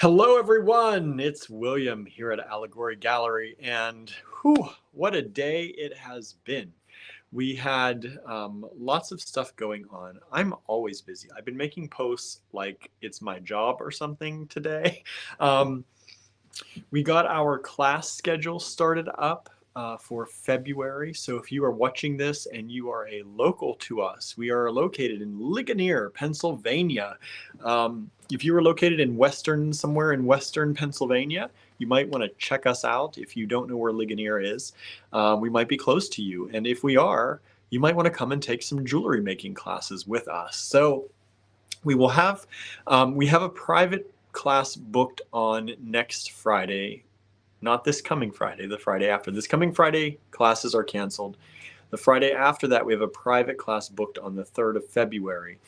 Hello, everyone. It's William here at Allegory Gallery, and whew, what a day it has been. We had lots of stuff going on. I'm always busy. I've been making posts like it's my job or something today. Um, we got our class schedule started up for February. So if you are watching this and you are a local to us, we are located in Ligonier, Pennsylvania. If you are located in somewhere in Western Pennsylvania, you might want to check us out. If you don't know where Ligonier is, we might be close to you. And if we are, you might want to come and take some jewelry making classes with us. So we have a private class booked on next Friday, not this coming Friday, the Friday after. This coming Friday, classes are canceled. The Friday after that, we have a private class booked on the 3rd of February.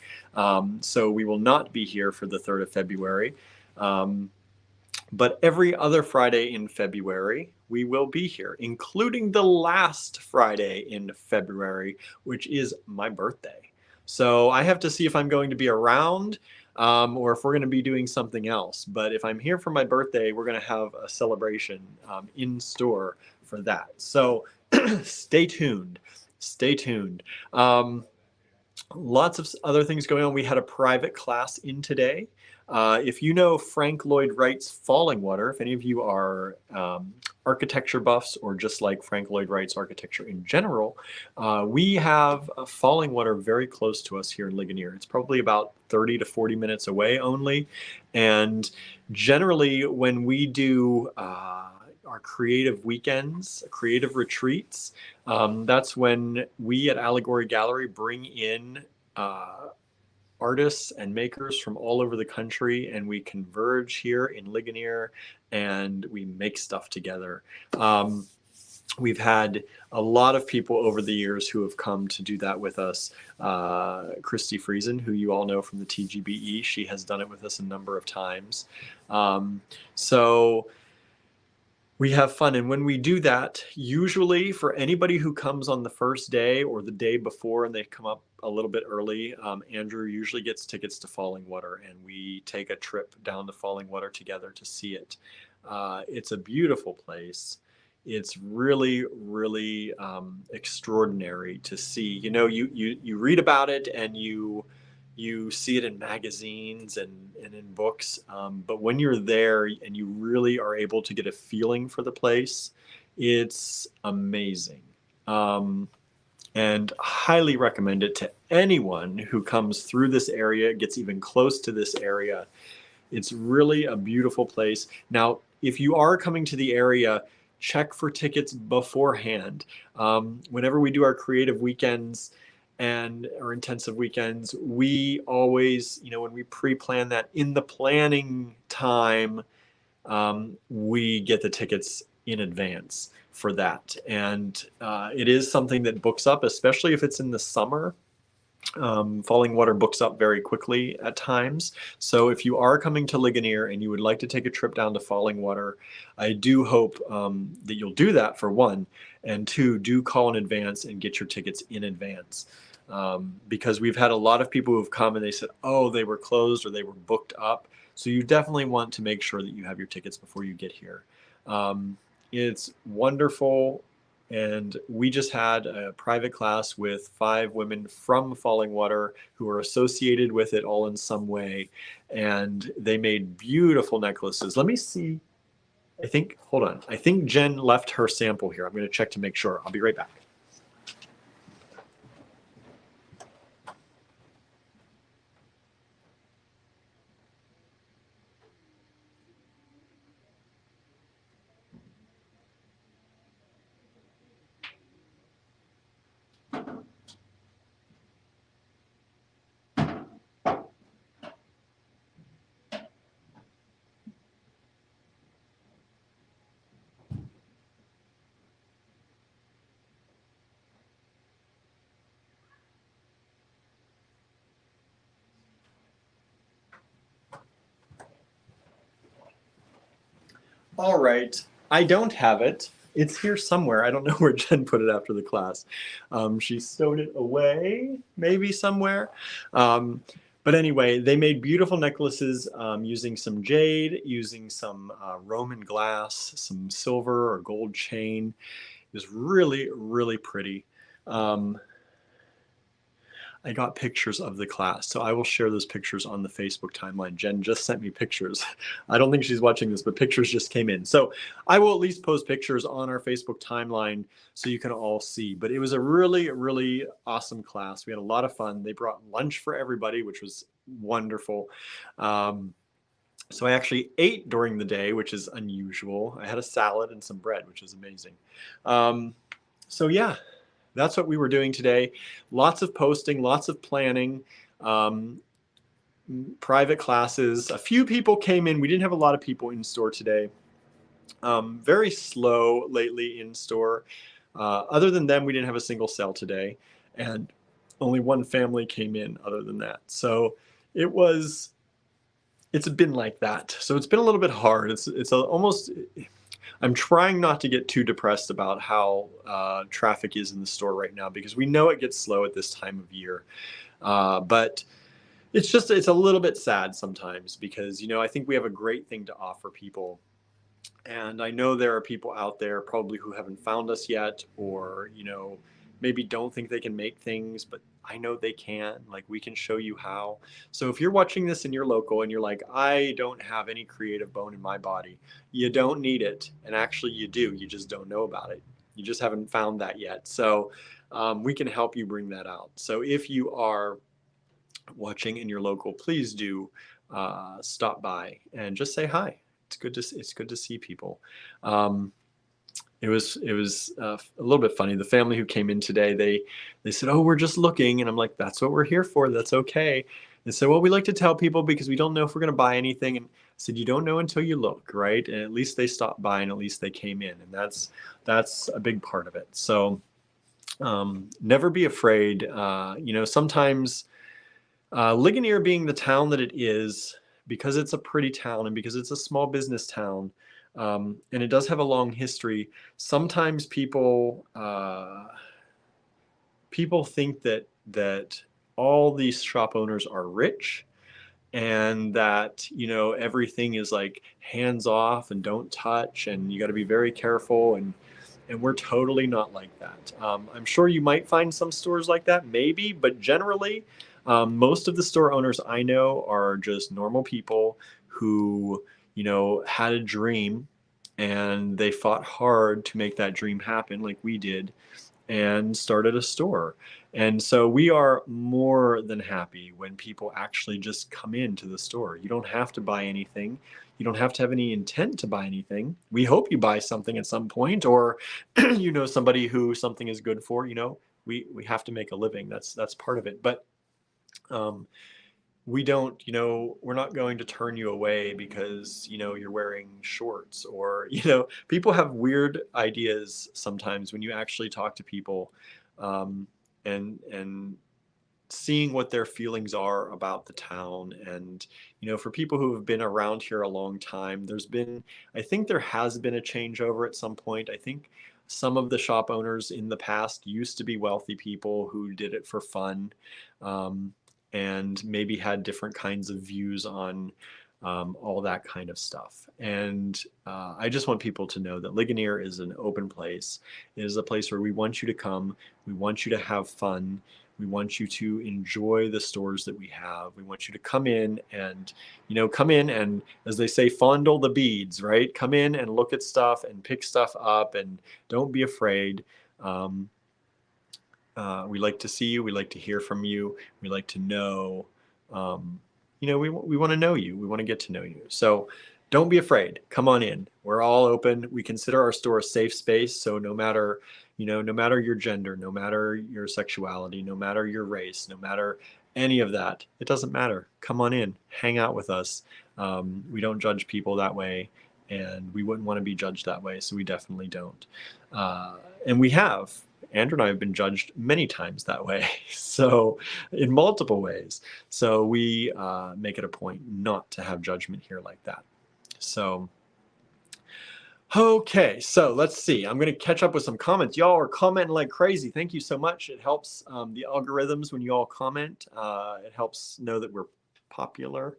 So we will not be here for the 3rd of February. But every other Friday in February, we will be here, including the last Friday in February, which is my birthday. So I have to see if I'm going to be around or if we're going to be doing something else. But if I'm here for my birthday, we're going to have a celebration in store for that. So stay tuned. Stay tuned. Lots of other things going on. We had a private class in today. If you know Frank Lloyd Wright's Falling Water, if any of you are architecture buffs or just like Frank Lloyd Wright's architecture in general, we have a Falling Water very close to us here in Ligonier. It's probably about 30 to 40 minutes away only. And generally when we do our creative weekends, creative retreats, that's when we at Allegory Gallery bring in artists and makers from all over the country, and we converge here in Ligonier and we make stuff together. We've had a lot of people over the years who have come to do that with us. Christy Friesen, who you all know from the TGBE, she has done it with us a number of times. So we have fun. And when we do that, usually for anybody who comes on the first day or the day before and they come up a little bit early, Andrew usually gets tickets to Falling Water and we take a trip down to Falling Water together to see it. It's a beautiful place. It's really, really extraordinary to see. You know, you read about it and you see it in magazines and in books, but when you're there and you really are able to get a feeling for the place, it's amazing. And highly recommend it to anyone who comes through this area, gets even close to this area. It's really a beautiful place. Now, if you are coming to the area, check for tickets beforehand. Whenever we do our creative weekends and our intensive weekends, we always, when we pre-plan that in the planning time, we get the tickets in advance for that. And it is something that books up, especially if it's in the summer. Falling Water books up very quickly at times. So if you are coming to Ligonier and you would like to take a trip down to Falling Water, I do hope that you'll do that, for one, and two, do call in advance and get your tickets in advance. Because we've had a lot of people who have come and they said, oh, they were closed or they were booked up. So you definitely want to make sure that you have your tickets before you get here. It's wonderful. And we just had a private class with 5 women from Falling Water who are associated with it all in some way. And they made beautiful necklaces. Let me see. Hold on. I think Jen left her sample here. I'm going to check to make sure. I'll be right back. All right, I don't have it. It's here somewhere. I don't know where Jen put it after the class. She stowed it away, maybe somewhere. But anyway, they made beautiful necklaces using some jade, using some Roman glass, some silver or gold chain. It was really, really pretty. Um, I got pictures of the class, so I will share those pictures on the Facebook timeline. Jen just sent me pictures. I don't think she's watching this, but pictures just came in. So I will at least post pictures on our Facebook timeline so you can all see. But it was a really, really awesome class. We had a lot of fun. They brought lunch for everybody, which was wonderful. So I actually ate during the day, which is unusual. I had a salad and some bread, which is amazing. So yeah, that's what we were doing today. Lots of posting, lots of planning, private classes. A few people came in. We didn't have a lot of people in store today. Very slow lately in store. Other than them, we didn't have a single sale today. And only one family came in other than that. So it's been like that. So it's been a little bit hard. Almost, I'm trying not to get too depressed about how traffic is in the store right now, because we know it gets slow at this time of year. But it's a little bit sad sometimes, because, I think we have a great thing to offer people. And I know there are people out there probably who haven't found us yet, or, maybe don't think they can make things, but I know they can. Like, we can show you how. So if you're watching this and you're local and you're like, I don't have any creative bone in my body, you don't need it. And actually you do. You just don't know about it. You just haven't found that yet. So we can help you bring that out. So if you are watching and you're local, please do stop by and just say hi. It's good to see people. It was a little bit funny. The family who came in today, they said, "Oh, we're just looking," and I'm like, "That's what we're here for. That's okay." They said, "Well, we like to tell people because we don't know if we're going to buy anything." And I said, "You don't know until you look, right?" And at least they stopped by, and at least they came in, and that's a big part of it. So never be afraid. Sometimes Ligonier, being the town that it is, because it's a pretty town and because it's a small business town, and it does have a long history, sometimes people think that all these shop owners are rich, and that everything is like hands off and don't touch, and you got to be very careful, and we're totally not like that. I'm sure you might find some stores like that, maybe, but generally most of the store owners I know are just normal people who had a dream, and they fought hard to make that dream happen, like we did, and started a store. And so we are more than happy when people actually just come into the store. You don't have to buy anything. You don't have to have any intent to buy anything. We hope you buy something at some point, or somebody who something is good for. We have to make a living. That's part of it. But we don't, we're not going to turn you away because, you're wearing shorts, or, people have weird ideas sometimes when you actually talk to people, and seeing what their feelings are about the town. And, for people who have been around here a long time, I think there has been a changeover at some point. I think some of the shop owners in the past used to be wealthy people who did it for fun. And maybe had different kinds of views on all that kind of stuff. And I just want people to know that Ligonier is an open place. It is a place where we want you to come. We want you to have fun. We want you to enjoy the stores that we have. We want you to come in and, as they say, fondle the beads, right? Come in and look at stuff and pick stuff up, and don't be afraid. We like to see you. We like to hear from you. We like to know, we want to know you. We want to get to know you. So don't be afraid. Come on in. We're all open. We consider our store a safe space. So no matter your gender, no matter your sexuality, no matter your race, no matter any of that, it doesn't matter. Come on in, hang out with us. We don't judge people that way, and we wouldn't want to be judged that way. So we definitely don't. And we have. Andrew and I have been judged many times that way, so in multiple ways. So we make it a point not to have judgment here like that. So Okay, so let's see. I'm going to catch up with some comments. Y'all are commenting like crazy. Thank you so much. It helps the algorithms when you all comment. It helps know that we're popular,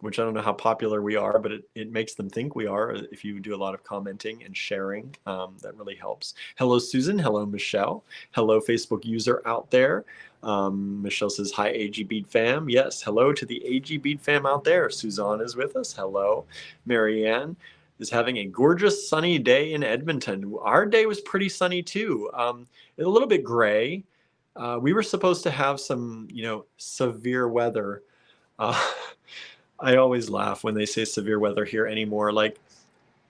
which I don't know how popular we are, but it makes them think we are if you do a lot of commenting and sharing. That really helps. Hello, Susan. Hello, Michelle. Hello, Facebook user out there. Michelle says, hi, AG Beat fam. Yes, hello to the AG Beat fam out there. Suzanne is with us. Hello, Marianne is having a gorgeous sunny day in Edmonton. Our day was pretty sunny too. A little bit gray. We were supposed to have some, severe weather. I always laugh when they say severe weather here anymore. Like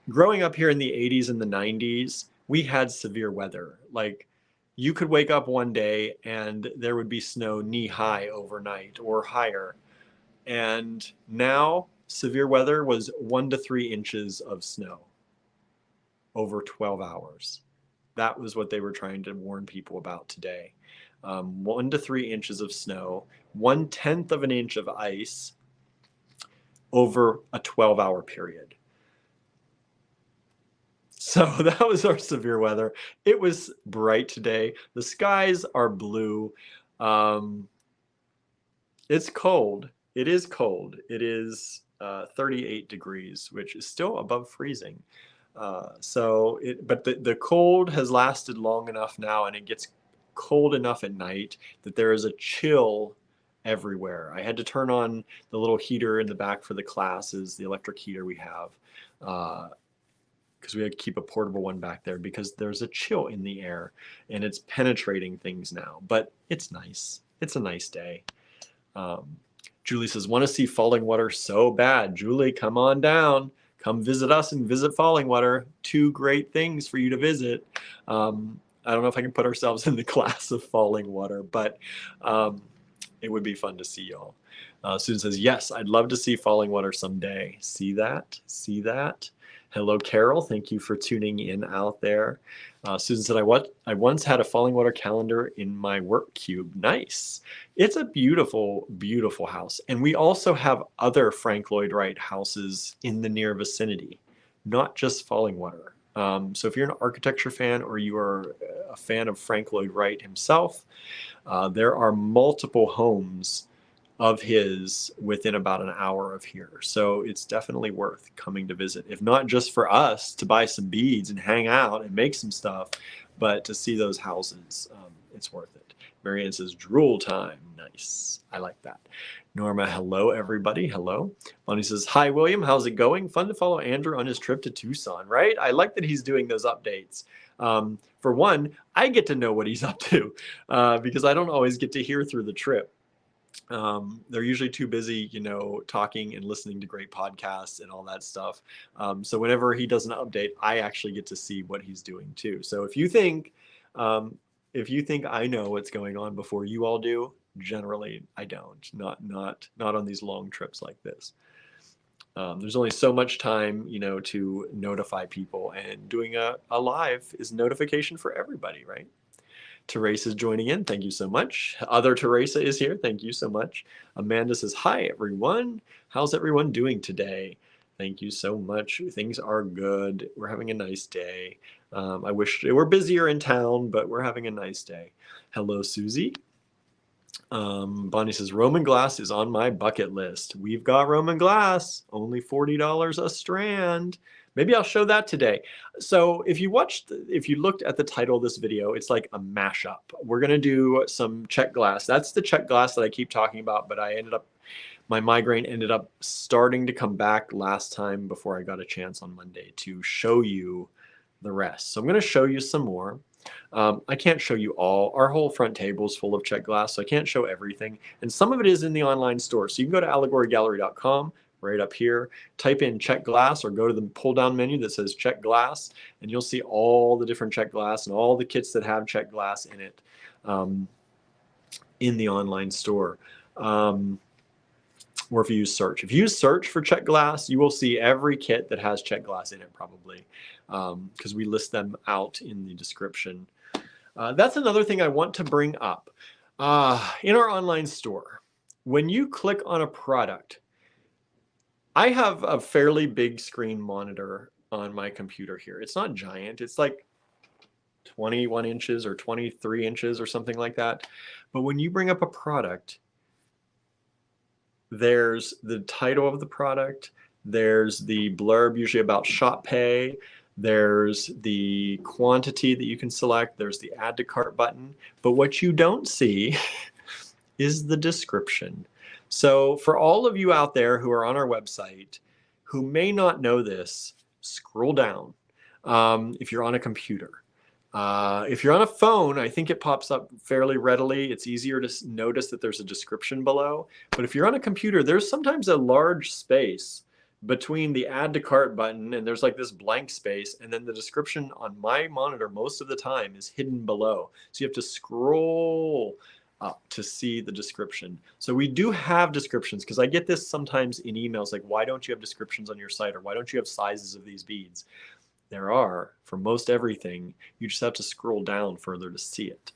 growing up here in the 80s and the 90s, we had severe weather. Like you could wake up one day and there would be snow knee high overnight or higher. And now severe weather was 1 to 3 inches of snow over 12 hours. That was what they were trying to warn people about today. 1 to 3 inches of snow, 1/10 of an inch of ice over a 12-hour period. So that was our severe weather. It was bright today. The skies are blue. It's cold. It is cold. It is 38 degrees, which is still above freezing. But the cold has lasted long enough now, and it gets cold enough at night that there is a chill everywhere. I had to turn on the little heater in the back for the classes, the electric heater we have, because we had to keep a portable one back there because there's a chill in the air and it's penetrating things now. But it's nice. It's a nice day. Julie says, want to see falling water so bad. Julie, come on down. Come visit us and visit Falling Water. 2 great things for you to visit. I don't know if I can put ourselves in the class of Falling Water, but it would be fun to see y'all. Susan says, yes, I'd love to see Falling Water someday. See that? See that? Hello, Carol. Thank you for tuning in out there. Susan said, I once had a Falling Water calendar in my work cube. Nice. It's a beautiful, beautiful house. And we also have other Frank Lloyd Wright houses in the near vicinity, not just Falling Water. So if you're an architecture fan or you are a fan of Frank Lloyd Wright himself, there are multiple homes of his within about an hour of here. So it's definitely worth coming to visit, if not just for us to buy some beads and hang out and make some stuff, but to see those houses. It's worth it. Marianne says, drool time. Nice. I like that. Norma, hello, everybody. Hello. Bonnie says, hi, William. How's it going? Fun to follow Andrew on his trip to Tucson, right? I like that he's doing those updates. For one, I get to know what he's up to because I don't always get to hear through the trip. They're usually too busy, talking and listening to great podcasts and all that stuff. So whenever he does an update, I actually get to see what he's doing too. So if you think I know what's going on before you all do, generally I don't. Not on these long trips like this. There's only so much time, to notify people, and doing a live is notification for everybody, right? Teresa is joining in. Thank you so much. Other Teresa is here. Thank you so much. Amanda says, hi, everyone. How's everyone doing today? Thank you so much. Things are good. We're having a nice day. I wish it were busier in town, but we're having a nice day. Hello, Susie. Bonnie says, Roman glass is on my bucket list. We've got Roman glass, only $40 a strand. Maybe I'll show that today. So if you looked at the title of this video, it's like a mashup. We're going to do some Czech glass. That's the Czech glass that I keep talking about, but my migraine ended up starting to come back last time before I got a chance on Monday to show you the rest. So I'm going to show you some more. I can't show you all. Our whole front table is full of Czech glass, so I can't show everything. And some of it is in the online store. So you can go to allegorygallery.com. right up here, type in Czech glass or go to the pull down menu that says Czech glass, and you'll see all the different Czech glass and all the kits that have Czech glass in it in the online store. Or if you use search. If you search for Czech glass, you will see every kit that has Czech glass in it probably, because we list them out in the description. That's another thing I want to bring up. In our online store, when you click on a product, I have a fairly big screen monitor on my computer here. It's not giant. It's like 21 inches or 23 inches or something like that. But when you bring up a product, there's the title of the product, there's the blurb usually about shop pay, there's the quantity that you can select, there's the add to cart button. But what you don't see is the description. So for all of you out there who are on our website who may not know this, scroll down. If you're on a computer. If you're on a phone, I think it pops up fairly readily. It's easier to notice that there's a description below. But if you're on a computer, there's sometimes a large space between the add to cart button and there's like this blank space, and then the description on my monitor most of the time is hidden below. So you have to scroll up to see the description. So we do have descriptions, because I get this sometimes in emails like, why don't you have descriptions on your site, or why don't you have sizes of these beads? There are for most everything. You just have to scroll down further to see it.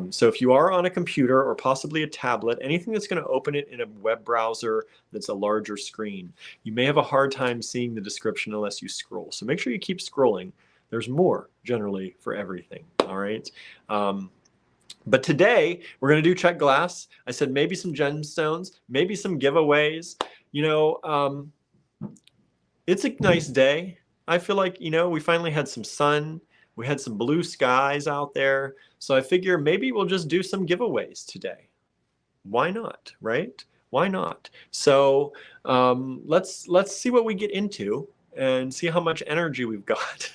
So if you are on a computer or possibly a tablet, anything that's going to open it in a web browser that's a larger screen, you may have a hard time seeing the description unless you scroll. So make sure you keep scrolling. There's more generally for everything. All right. But today we're going to do Czech glass. I said maybe some gemstones, maybe some giveaways. You know, it's a nice day. I feel like, you know, we finally had some sun. We had some blue skies out there. So I figure maybe we'll just do some giveaways today. Why not, right? Why not? So let's see what we get into and see how much energy we've got.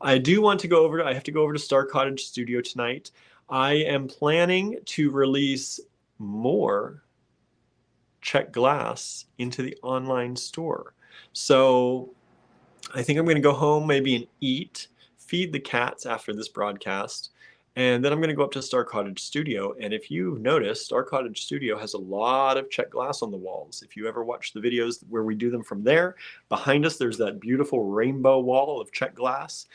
I do want to go over, I have to go over to Star Cottage Studio tonight. I am planning to release more Czech glass into the online store. So I think I'm going to go home maybe and eat, feed the cats after this broadcast, and then I'm going to go up to Star Cottage Studio. And if you've noticed, Star Cottage Studio has a lot of Czech glass on the walls. If you ever watch the videos where we do them from there, behind us there's that beautiful rainbow wall of Czech glass.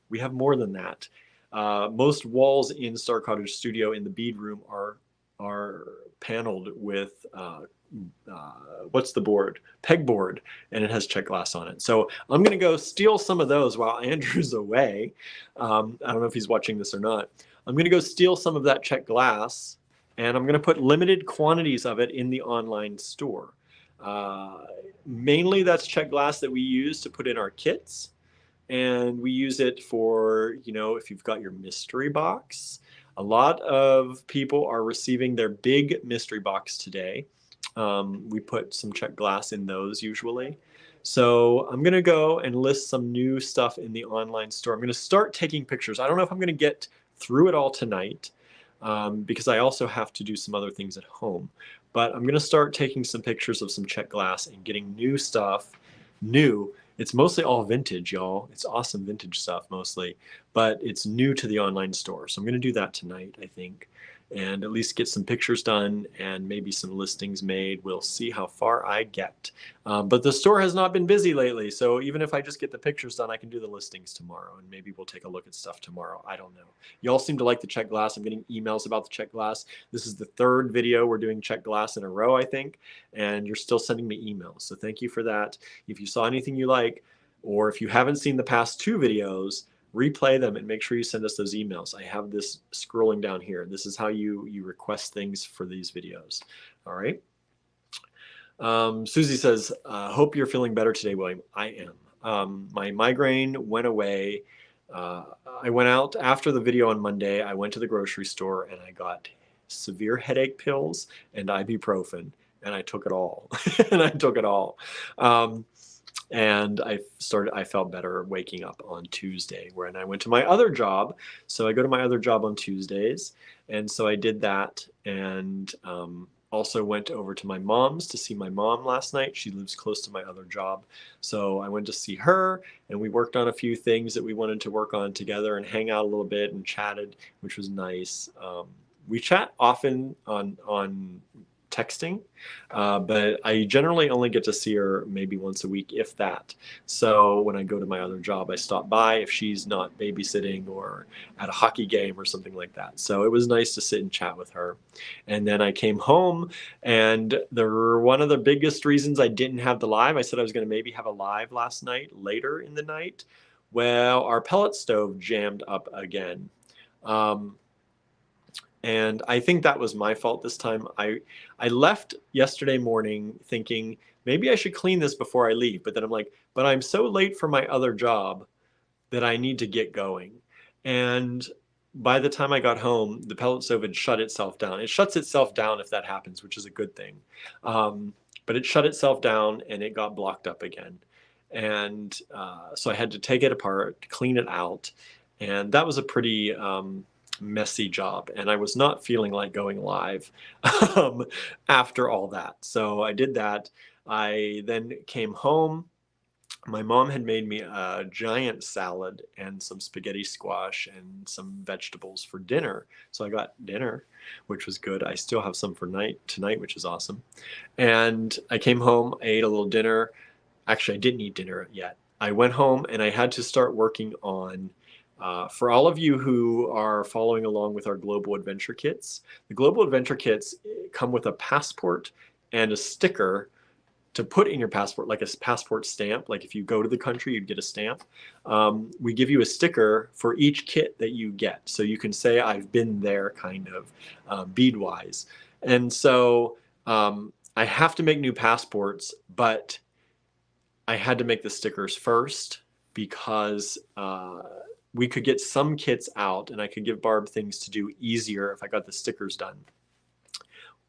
We have more than that. Most walls in Star Cottage Studio in the bead room are paneled with what's the board? Pegboard, and it has Czech glass on it. So I'm going to go steal some of those while Andrew's away. I don't know if he's watching this or not. I'm going to go steal some of that Czech glass, and I'm going to put limited quantities of it in the online store. Mainly that's Czech glass that we use to put in our kits, and we use it for, you know, if you've got your mystery box. A lot of people are receiving their big mystery box today. We put some Czech glass in those usually. So I'm going to go and list some new stuff in the online store. I'm going to start taking pictures. I don't know if I'm going to get through it all tonight because I also have to do some other things at home. But I'm going to start taking some pictures of some Czech glass and getting new stuff. New. It's mostly all vintage, y'all. It's awesome vintage stuff mostly, but it's new to the online store. So I'm going to do that tonight, I think, and at least get some pictures done and maybe some listings made. We'll see how far I get. But the store has not been busy lately, so even if I just get the pictures done, I can do the listings tomorrow, and maybe we'll take a look at stuff tomorrow. I don't know. Y'all seem to like the Czech glass. I'm getting emails about the Czech glass. This is the third video we're doing Czech glass in a row, I think, and you're still sending me emails, so thank you for that. If you saw anything you like, or if you haven't seen the past 2 videos, replay them and make sure you send us those emails. I have this scrolling down here. This is how you request things for these videos. All right. Susie says, hope you're feeling better today, William. I am. My migraine went away. I went out after the video on Monday. I went to the grocery store and I got severe headache pills and ibuprofen, and I took it all. And I took it all. And I felt better waking up on Tuesday, when I went to my other job. So I go to my other job on Tuesdays. And so I did that, and also went over to my mom's to see my mom last night. She lives close to my other job. So I went to see her, and we worked on a few things that we wanted to work on together and hang out a little bit and chatted, which was nice. We chat often on texting, but I generally only get to see her maybe once a week, if that. So when I go to my other job, I stop by if she's not babysitting or at a hockey game or something like that. So it was nice to sit and chat with her. And then I came home, and one of the biggest reasons I didn't have the live, I said I was going to maybe have a live last night, later in the night. Well, our pellet stove jammed up again. And I think that was my fault this time. I left yesterday morning thinking maybe I should clean this before I leave. But then I'm like, but I'm so late for my other job that I need to get going. And by the time I got home, the pellet stove had shut itself down. It shuts itself down if that happens, which is a good thing. But it shut itself down and it got blocked up again. And so I had to take it apart, clean it out. And that was a pretty messy job, and I was not feeling like going live after all that. So I did that. I then came home. My mom had made me a giant salad and some spaghetti squash and some vegetables for dinner. So I got dinner, which was good. I still have some for tonight, which is awesome. And I came home, I ate a little dinner. Actually, I didn't eat dinner yet. I went home and I had to start working on for all of you who are following along with our Global Adventure Kits, the Global Adventure Kits come with a passport and a sticker to put in your passport, like a passport stamp. Like if you go to the country, you'd get a stamp. We give you a sticker for each kit that you get. So you can say, I've been there, kind of, bead-wise. And so I have to make new passports, but I had to make the stickers first because we could get some kits out and I could give Barb things to do easier if I got the stickers done.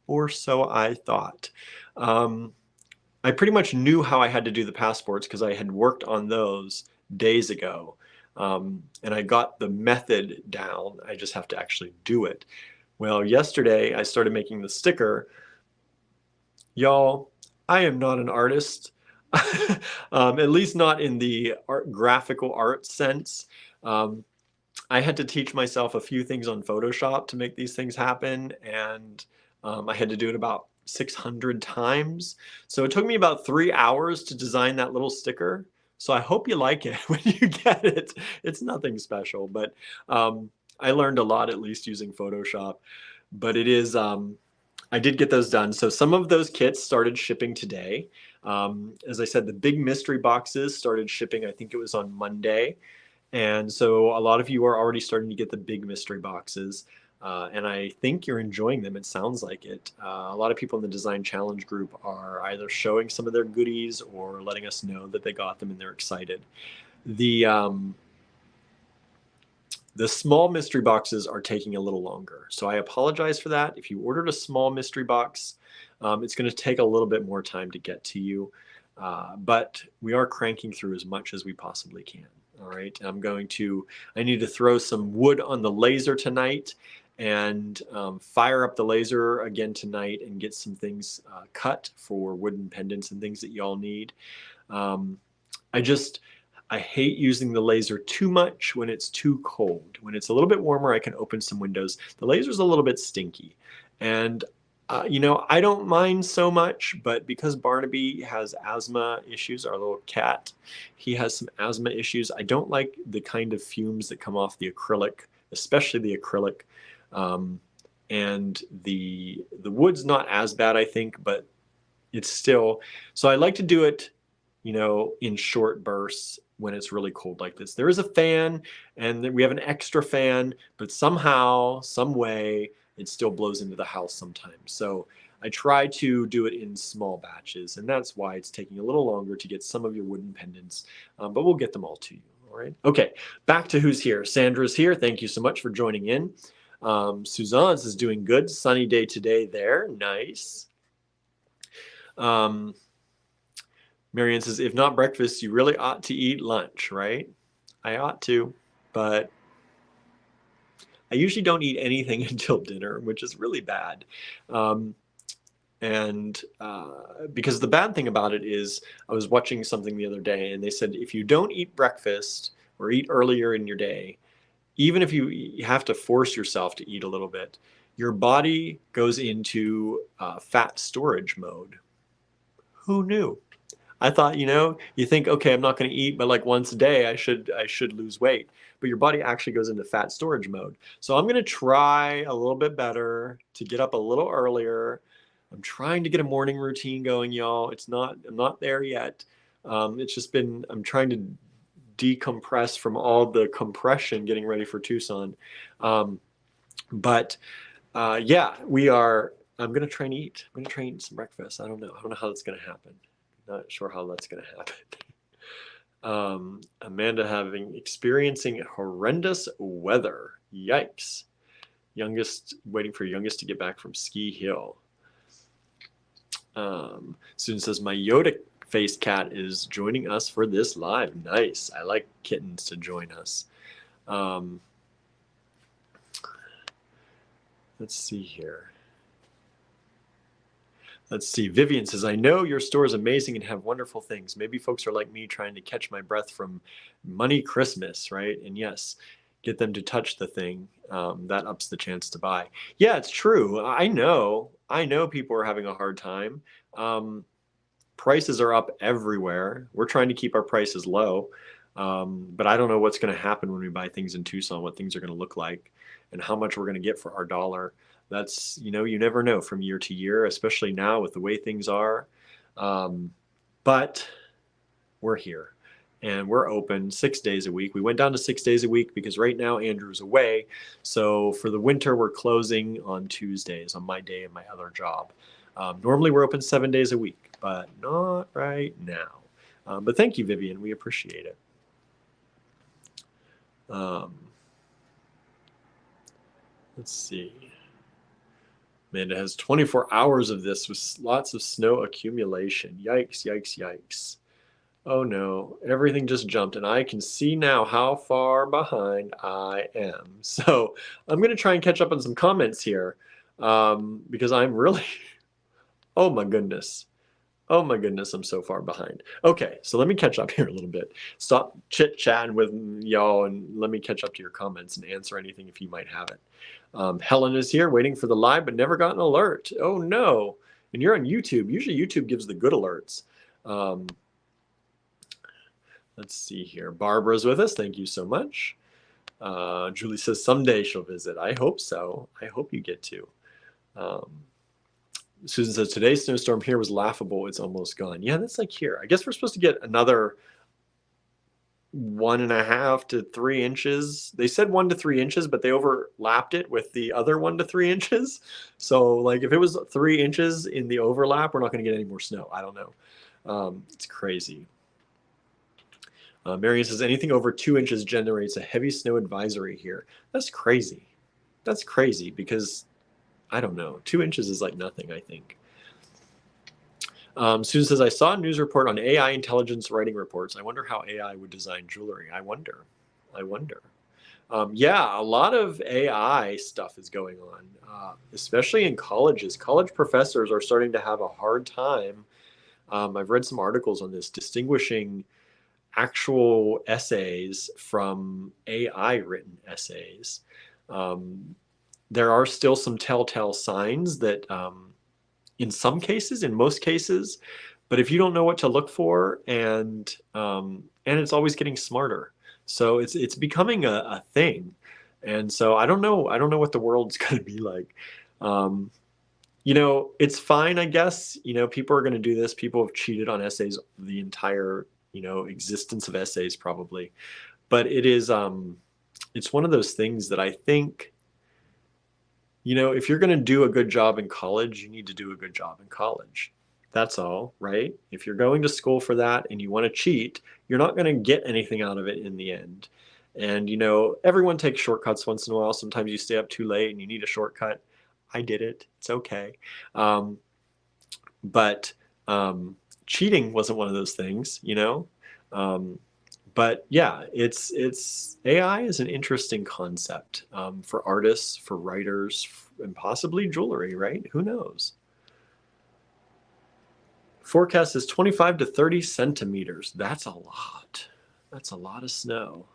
Or so I thought. I pretty much knew how I had to do the passports because I had worked on those days ago. And I got the method down. I just have to actually do it. Well, yesterday I started making the sticker. Y'all, I am not an artist. At least not in the graphical art sense. I had to teach myself a few things on Photoshop to make these things happen, and I had to do it about 600 times. So it took me about 3 hours to design that little sticker. So I hope you like it when you get it. It's nothing special, but I learned a lot, at least using Photoshop. But it is, I did get those done. So some of those kits started shipping today. As I said, the big mystery boxes started shipping, I think it was on Monday. And so a lot of you are already starting to get the big mystery boxes. And I think you're enjoying them. It sounds like it. A lot of people in the Design Challenge group are either showing some of their goodies or letting us know that they got them and they're excited. The small mystery boxes are taking a little longer. So I apologize for that. If you ordered a small mystery box, it's going to take a little bit more time to get to you. But we are cranking through as much as we possibly can. All right. I need to throw some wood on the laser tonight and fire up the laser again tonight and get some things cut for wooden pendants and things that y'all need. I hate using the laser too much when it's too cold. When it's a little bit warmer, I can open some windows. The laser's a little bit stinky. And, I don't mind so much, but because Barnaby has asthma issues, our little cat, he has some asthma issues. I don't like the kind of fumes that come off the acrylic, especially the acrylic. And the wood's not as bad, I think, but it's still, so I like to do it, in short bursts when it's really cold like this. There is a fan and then we have an extra fan, but somehow, some way, it still blows into the house sometimes. So I try to do it in small batches, and that's why it's taking a little longer to get some of your wooden pendants, but we'll get them all to you. All right. Okay, back to who's here. Sandra's here. Thank you so much for joining in. Suzanne's is doing good. Sunny day today there. Nice. Marianne says, if not breakfast, you really ought to eat lunch, right? I ought to, but I usually don't eat anything until dinner, which is really bad. Because the bad thing about it is I was watching something the other day and they said, if you don't eat breakfast or eat earlier in your day, even if you have to force yourself to eat a little bit, your body goes into fat storage mode. Who knew? I thought, you think, okay, I'm not going to eat, but like once a day, I should lose weight. But your body actually goes into fat storage mode. So I'm going to try a little bit better to get up a little earlier. I'm trying to get a morning routine going, y'all. I'm not there yet. It's just been, I'm trying to decompress from all the compression getting ready for Tucson. But yeah, I'm going to try and eat. I'm going to try and eat some breakfast. I don't know how that's going to happen. Not sure how that's going to happen. Amanda experiencing horrendous weather. Yikes. Waiting for youngest to get back from Ski Hill. Student says, my Yoda-faced cat is joining us for this live. Nice. I like kittens to join us. Let's see here. Let's see. Vivian says, I know your store is amazing and have wonderful things. Maybe folks are like me trying to catch my breath from money Christmas, right? And yes, get them to touch the thing. That ups the chance to buy. Yeah, it's true. I know people are having a hard time. Prices are up everywhere. We're trying to keep our prices low. But I don't know what's going to happen when we buy things in Tucson, what things are going to look like and how much we're going to get for our dollar. That's, you never know from year to year, especially now with the way things are. But we're here and we're open 6 days a week. We went down to 6 days a week because right now Andrew's away. So for the winter, we're closing on Tuesdays on my day and my other job. Normally we're open 7 days a week, but not right now. But thank you, Vivian. We appreciate it. Let's see. Amanda has 24 hours of this with lots of snow accumulation. Yikes, yikes, yikes. Oh no, everything just jumped and I can see now how far behind I am. So I'm going to try and catch up on some comments here because I'm really, oh my goodness. Oh my goodness, I'm so far behind. Okay, so let me catch up here a little bit. Stop chit-chatting with y'all and let me catch up to your comments and answer anything if you might have it. Helen is here waiting for the live but never got an alert. Oh no, and you're on YouTube. Usually YouTube gives the good alerts. Let's see here. Barbara's with us. Thank you so much. Julie says someday she'll visit. I hope so. I hope you get to. Susan says, today's snowstorm here was laughable. It's almost gone. Yeah, that's like here. I guess we're supposed to get another 1.5 to 3 inches. They said 1 to 3 inches, but they overlapped it with the other 1 to 3 inches. So like if it was 3 inches in the overlap, we're not going to get any more snow. I don't know. It's crazy. Marion says, anything over 2 inches generates a heavy snow advisory here. That's crazy. That's crazy because I don't know. 2 inches is like nothing, I think. Susan says, I saw a news report on AI intelligence writing reports. I wonder how AI would design jewelry. I wonder. Yeah, a lot of AI stuff is going on, especially in colleges. College professors are starting to have a hard time. I've read some articles on this, distinguishing actual essays from AI written essays. There are still some telltale signs that in some cases, in most cases, but if you don't know what to look for, and it's always getting smarter. So it's becoming a thing. And so I don't know what the world's going to be like. It's fine, I guess. People are going to do this. People have cheated on essays the entire, existence of essays probably. But it is, it's one of those things that I think, if you're going to do a good job in college, you need to do a good job in college. That's all, right? If you're going to school for that and you want to cheat, you're not going to get anything out of it in the end. And, everyone takes shortcuts once in a while. Sometimes you stay up too late and you need a shortcut. I did it. It's okay. But cheating wasn't one of those things, But yeah, it's AI is an interesting concept for artists, for writers, and possibly jewelry, right? Who knows? Forecast is 25 to 30 centimeters. That's a lot. That's a lot of snow.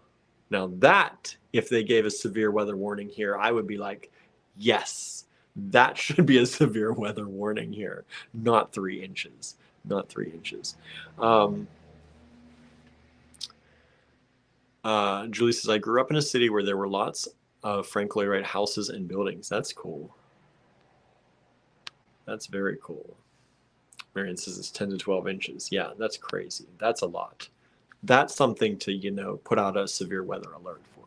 Now that, if they gave a severe weather warning here, I would be like, yes, That should be a severe weather warning here, not 3 inches, not 3 inches. Julie says, I grew up in a city where there were lots of Frank Lloyd Wright houses and buildings. That's cool. That's very cool. Marion says it's 10 to 12 inches. Yeah, that's crazy. That's a lot. That's something to, you know, put out a severe weather alert for.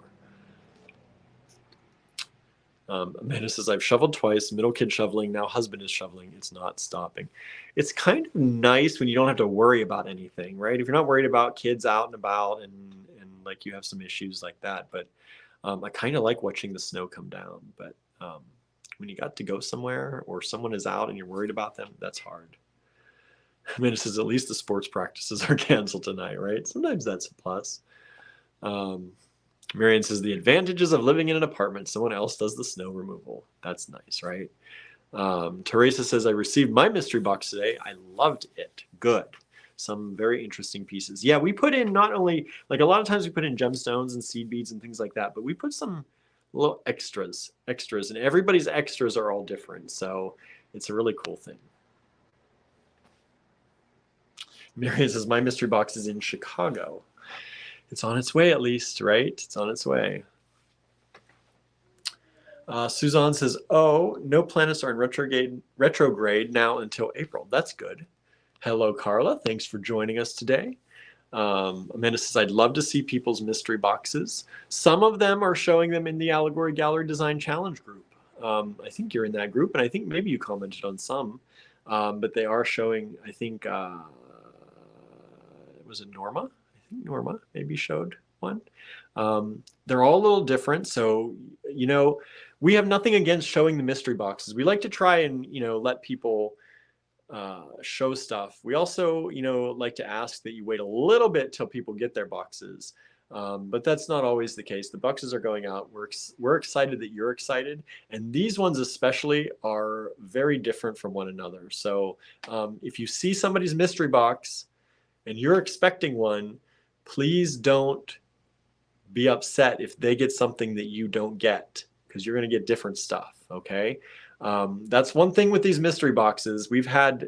Amanda says, I've shoveled twice, middle kid shoveling, now husband is shoveling. It's not stopping. It's kind of nice when you don't have to worry about anything, right? If you're not worried about kids out and about and like you have some issues like that. But I kind of like watching the snow come down. But when you got to go somewhere or someone is out and you're worried about them, that's hard. Amanda says, at least the sports practices are canceled tonight, right? Sometimes that's a plus. Marion says, the advantages of living in an apartment. Someone else does the snow removal. That's nice, right? Teresa says, I received my mystery box today. I loved it. Good. Some very interesting pieces. Yeah, we put in not only, like a lot of times we put in gemstones and seed beads and things like that, but we put some little extras, and everybody's extras are all different. So it's a really cool thing. Marion says, my mystery box is in Chicago. It's on its way, at least, right? It's on its way. Suzanne says, oh, no planets are in retrograde now until April. That's good. Hello, Carla. Thanks for joining us today. Amanda says, I'd love to see people's mystery boxes. Some of them are showing them in the Allegory Gallery Design Challenge group. I think you're in that group, and I think maybe you commented on some. But they are showing, I think, was it Norma? I think Norma maybe showed one. They're all a little different. So, you know, we have nothing against showing the mystery boxes. We like to try and, you know, let people show stuff. We also, you know, like to ask that you wait a little bit till people get their boxes. But that's not always the case. The boxes are going out. We're excited that you're excited. And these ones especially are very different from one another. So if you see somebody's mystery box and you're expecting one, please don't be upset if they get something that you don't get, because you're going to get different stuff, okay? That's one thing with these mystery boxes. We've had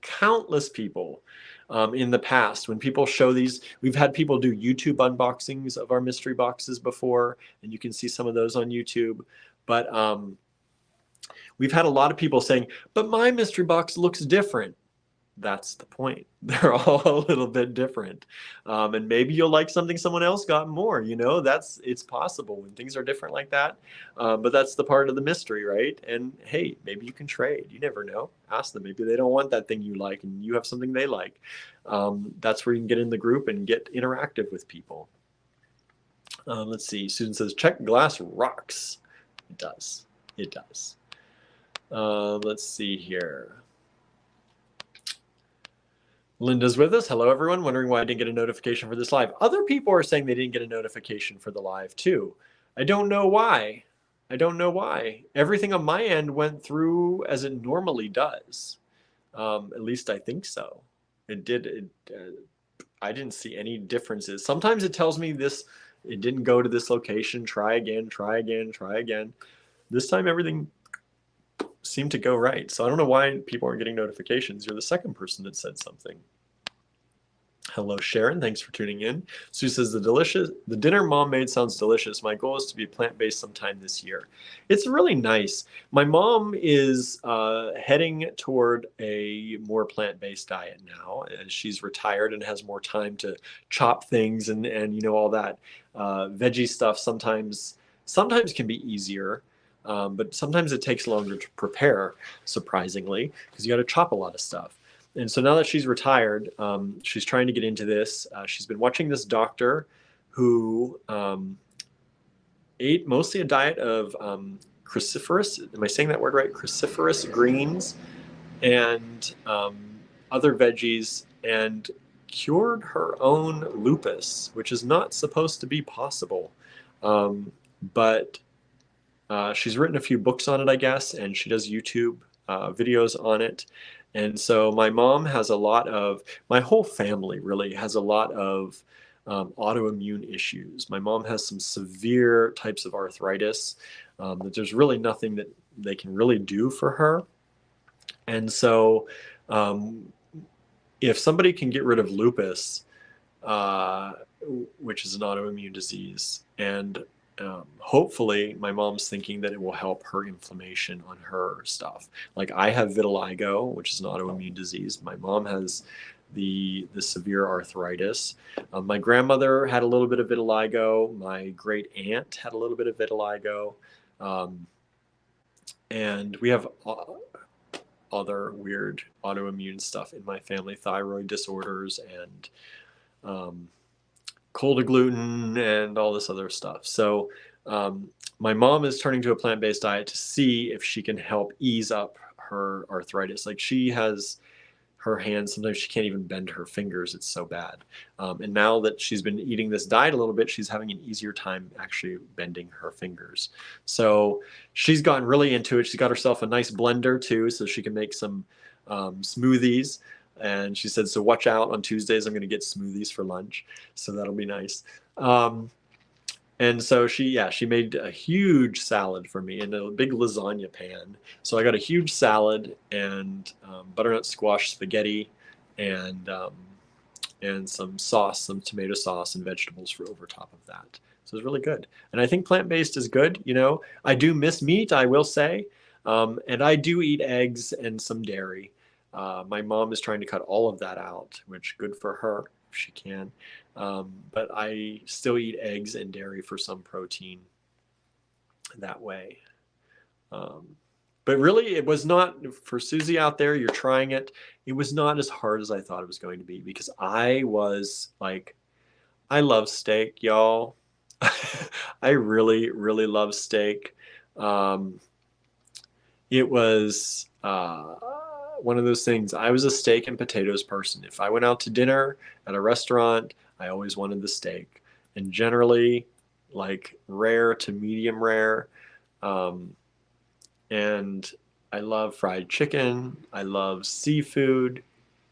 countless people in the past, when people show these, we've had people do YouTube unboxings of our mystery boxes before, and you can see some of those on YouTube. But we've had a lot of people saying, but my mystery box looks different. That's the point. They're all a little bit different. And maybe you'll like something someone else got more, you know, it's possible when things are different like that. But that's the part of the mystery, right? And hey, maybe you can trade. You never know. Ask them. Maybe they don't want that thing you like and you have something they like. That's where you can get in the group and get interactive with people. Let's see. Susan says, Czech glass rocks. It does. It does. Let's see here. Linda's with us. Hello, everyone. Wondering why I didn't get a notification for this live. Other people are saying they didn't get a notification for the live too. I don't know why. I don't know why. Everything on my end went through as it normally does. At least I think so. It did. I didn't see any differences. Sometimes it tells me this, it didn't go to this location. Try again, try again, try again. This time everything seemed to go right. So I don't know why people aren't getting notifications. You're the second person that said something. Hello, Sharon. Thanks for tuning in. Sue says, the dinner mom made sounds delicious. My goal is to be plant-based sometime this year. It's really nice. My mom is heading toward a more plant-based diet now, as she's retired and has more time to chop things and you know, all that veggie stuff sometimes can be easier. But sometimes it takes longer to prepare, surprisingly, because you got to chop a lot of stuff. And so now that she's retired, she's trying to get into this. She's been watching this doctor who ate mostly a diet of cruciferous, am I saying that word right? Cruciferous greens and other veggies, and cured her own lupus, which is not supposed to be possible. But she's written a few books on it, I guess, and she does YouTube videos on it. And so my mom has a lot of, my whole family really has a lot of autoimmune issues. My mom has some severe types of arthritis that there's really nothing that they can really do for her. And so if somebody can get rid of lupus, which is an autoimmune disease, and hopefully my mom's thinking that it will help her inflammation on her stuff. Like I have vitiligo, which is an autoimmune disease. My mom has the severe arthritis. My grandmother had a little bit of vitiligo. My great aunt had a little bit of vitiligo. And we have other weird autoimmune stuff in my family, thyroid disorders and cold agglutinin and all this other stuff. So my mom is turning to a plant-based diet to see if she can help ease up her arthritis. Like she has her hands, sometimes she can't even bend her fingers. It's so bad. And now that she's been eating this diet a little bit, she's having an easier time actually bending her fingers. So she's gotten really into it. She's got herself a nice blender too, so she can make some smoothies. And she said, so watch out on Tuesdays, I'm going to get smoothies for lunch. So that'll be nice. And so she made a huge salad for me in a big lasagna pan. So I got a huge salad and butternut squash spaghetti and some sauce, some tomato sauce and vegetables for over top of that. So it's really good. And I think plant-based is good. You know, I do miss meat, I will say. And I do eat eggs and some dairy. My mom is trying to cut all of that out, which good for her if she can. But I still eat eggs and dairy for some protein that way. But really, it was not, for Susie out there, you're trying it, it was not as hard as I thought it was going to be, because I was like, I love steak, y'all. I really, really love steak. It was one of those things. I was a steak and potatoes person. If I went out to dinner at a restaurant, I always wanted the steak, and generally like rare to medium rare. And I love fried chicken. I love seafood,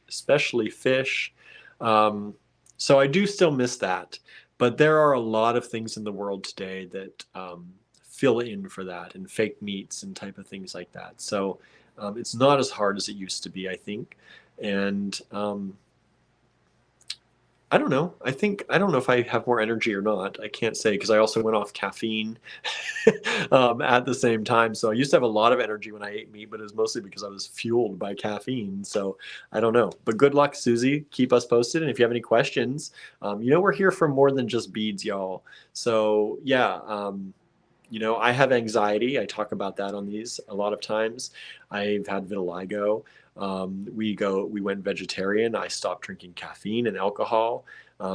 especially fish. So I do still miss that, but there are a lot of things in the world today that fill in for that, and fake meats and type of things like that. So it's not as hard as it used to be, I think. And I don't know. I don't know if I have more energy or not. I can't say, because I also went off caffeine at the same time. So I used to have a lot of energy when I ate meat, but it was mostly because I was fueled by caffeine. So I don't know. But good luck, Susie. Keep us posted. And if you have any questions, you know, we're here for more than just beads, y'all. So yeah, you know, I have anxiety. I talk about that on these a lot of times. I've had vitiligo. We went vegetarian. I stopped drinking caffeine and alcohol.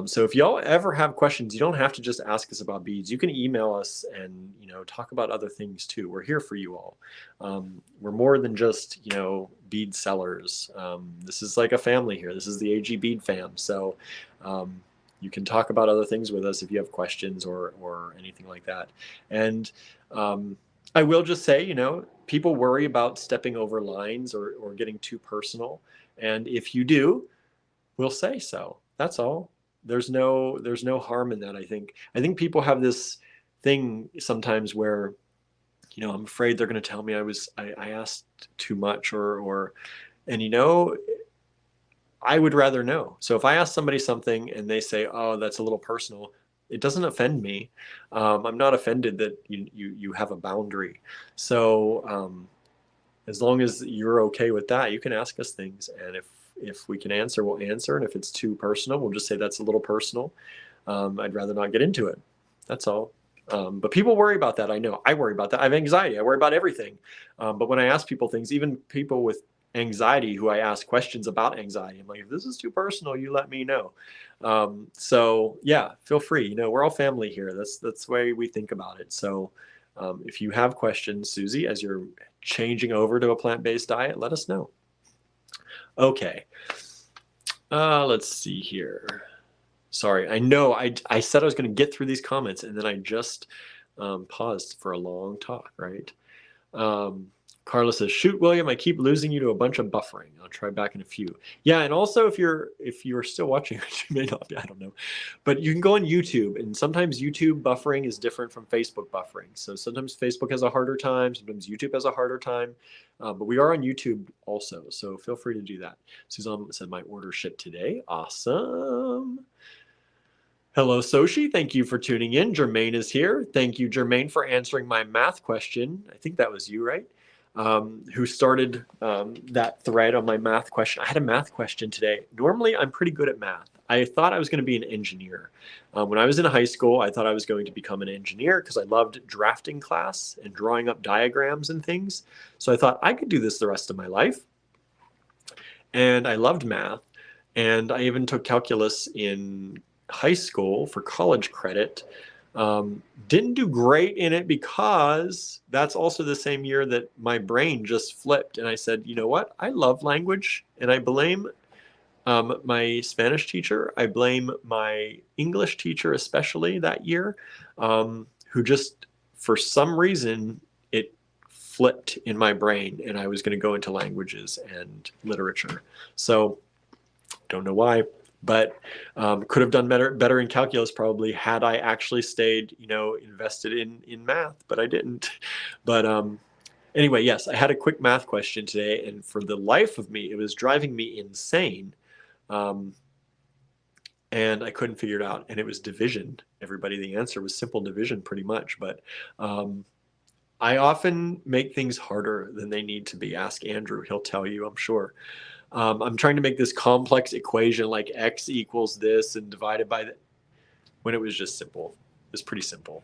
So if y'all ever have questions, you don't have to just ask us about beads. You can email us and, you know, talk about other things too. We're here for you all. We're more than just, you know, bead sellers. This is like a family here. This is the AG Bead fam. So you can talk about other things with us if you have questions or anything like that. And I will just say, you know, people worry about stepping over lines or getting too personal. And if you do, we'll say so. That's all. There's no harm in that, I think. I think people have this thing sometimes where, you know, I'm afraid they're going to tell me I asked too much and you know, I would rather know. So if I ask somebody something and they say, oh, that's a little personal, it doesn't offend me. I'm not offended that you have a boundary. So as long as you're okay with that, you can ask us things. And if we can answer, we'll answer. And if it's too personal, we'll just say that's a little personal. I'd rather not get into it. That's all. But people worry about that. I know. I worry about that. I have anxiety. I worry about everything. But when I ask people things, even people with anxiety who I ask questions about anxiety, I'm like, if this is too personal, you let me know. So yeah, feel free. You know, we're all family here. That's the way we think about it. So if you have questions, Susie, as you're changing over to a plant-based diet, let us know. Okay. Let's see here. Sorry, I know I said I was going to get through these comments, and then I just paused for a long talk, right? Carla says, shoot, William, I keep losing you to a bunch of buffering. I'll try back in a few. Yeah, and also if you're still watching, you may not be, I don't know. But you can go on YouTube, and sometimes YouTube buffering is different from Facebook buffering. So sometimes Facebook has a harder time, sometimes YouTube has a harder time. But we are on YouTube also, so feel free to do that. Suzanne said my order shipped today. Awesome. Hello, Soshi. Thank you for tuning in. Jermaine is here. Thank you, Jermaine, for answering my math question. I think that was you, right? Who started that thread on my math question. I had a math question today. Normally, I'm pretty good at math. I thought I was going to be an engineer. When I was in high school, I thought I was going to become an engineer because I loved drafting class and drawing up diagrams and things. So I thought I could do this the rest of my life. And I loved math. And I even took calculus in high school for college credit. Didn't do great in it because that's also the same year that my brain just flipped. And I said, you know what? I love language, and I blame my Spanish teacher. I blame my English teacher, especially that year, who just, for some reason, it flipped in my brain, and I was going to go into languages and literature. So don't know why. But could have done better in calculus probably had I actually stayed, invested in math, but I didn't. But anyway, yes, I had a quick math question today, and for the life of me, it was driving me insane. And I couldn't figure it out, and it was division. Everybody, the answer was simple division pretty much, but I often make things harder than they need to be. Ask Andrew, he'll tell you, I'm sure. I'm trying to make this complex equation like x equals this and divided by that, when it was just simple. It was pretty simple,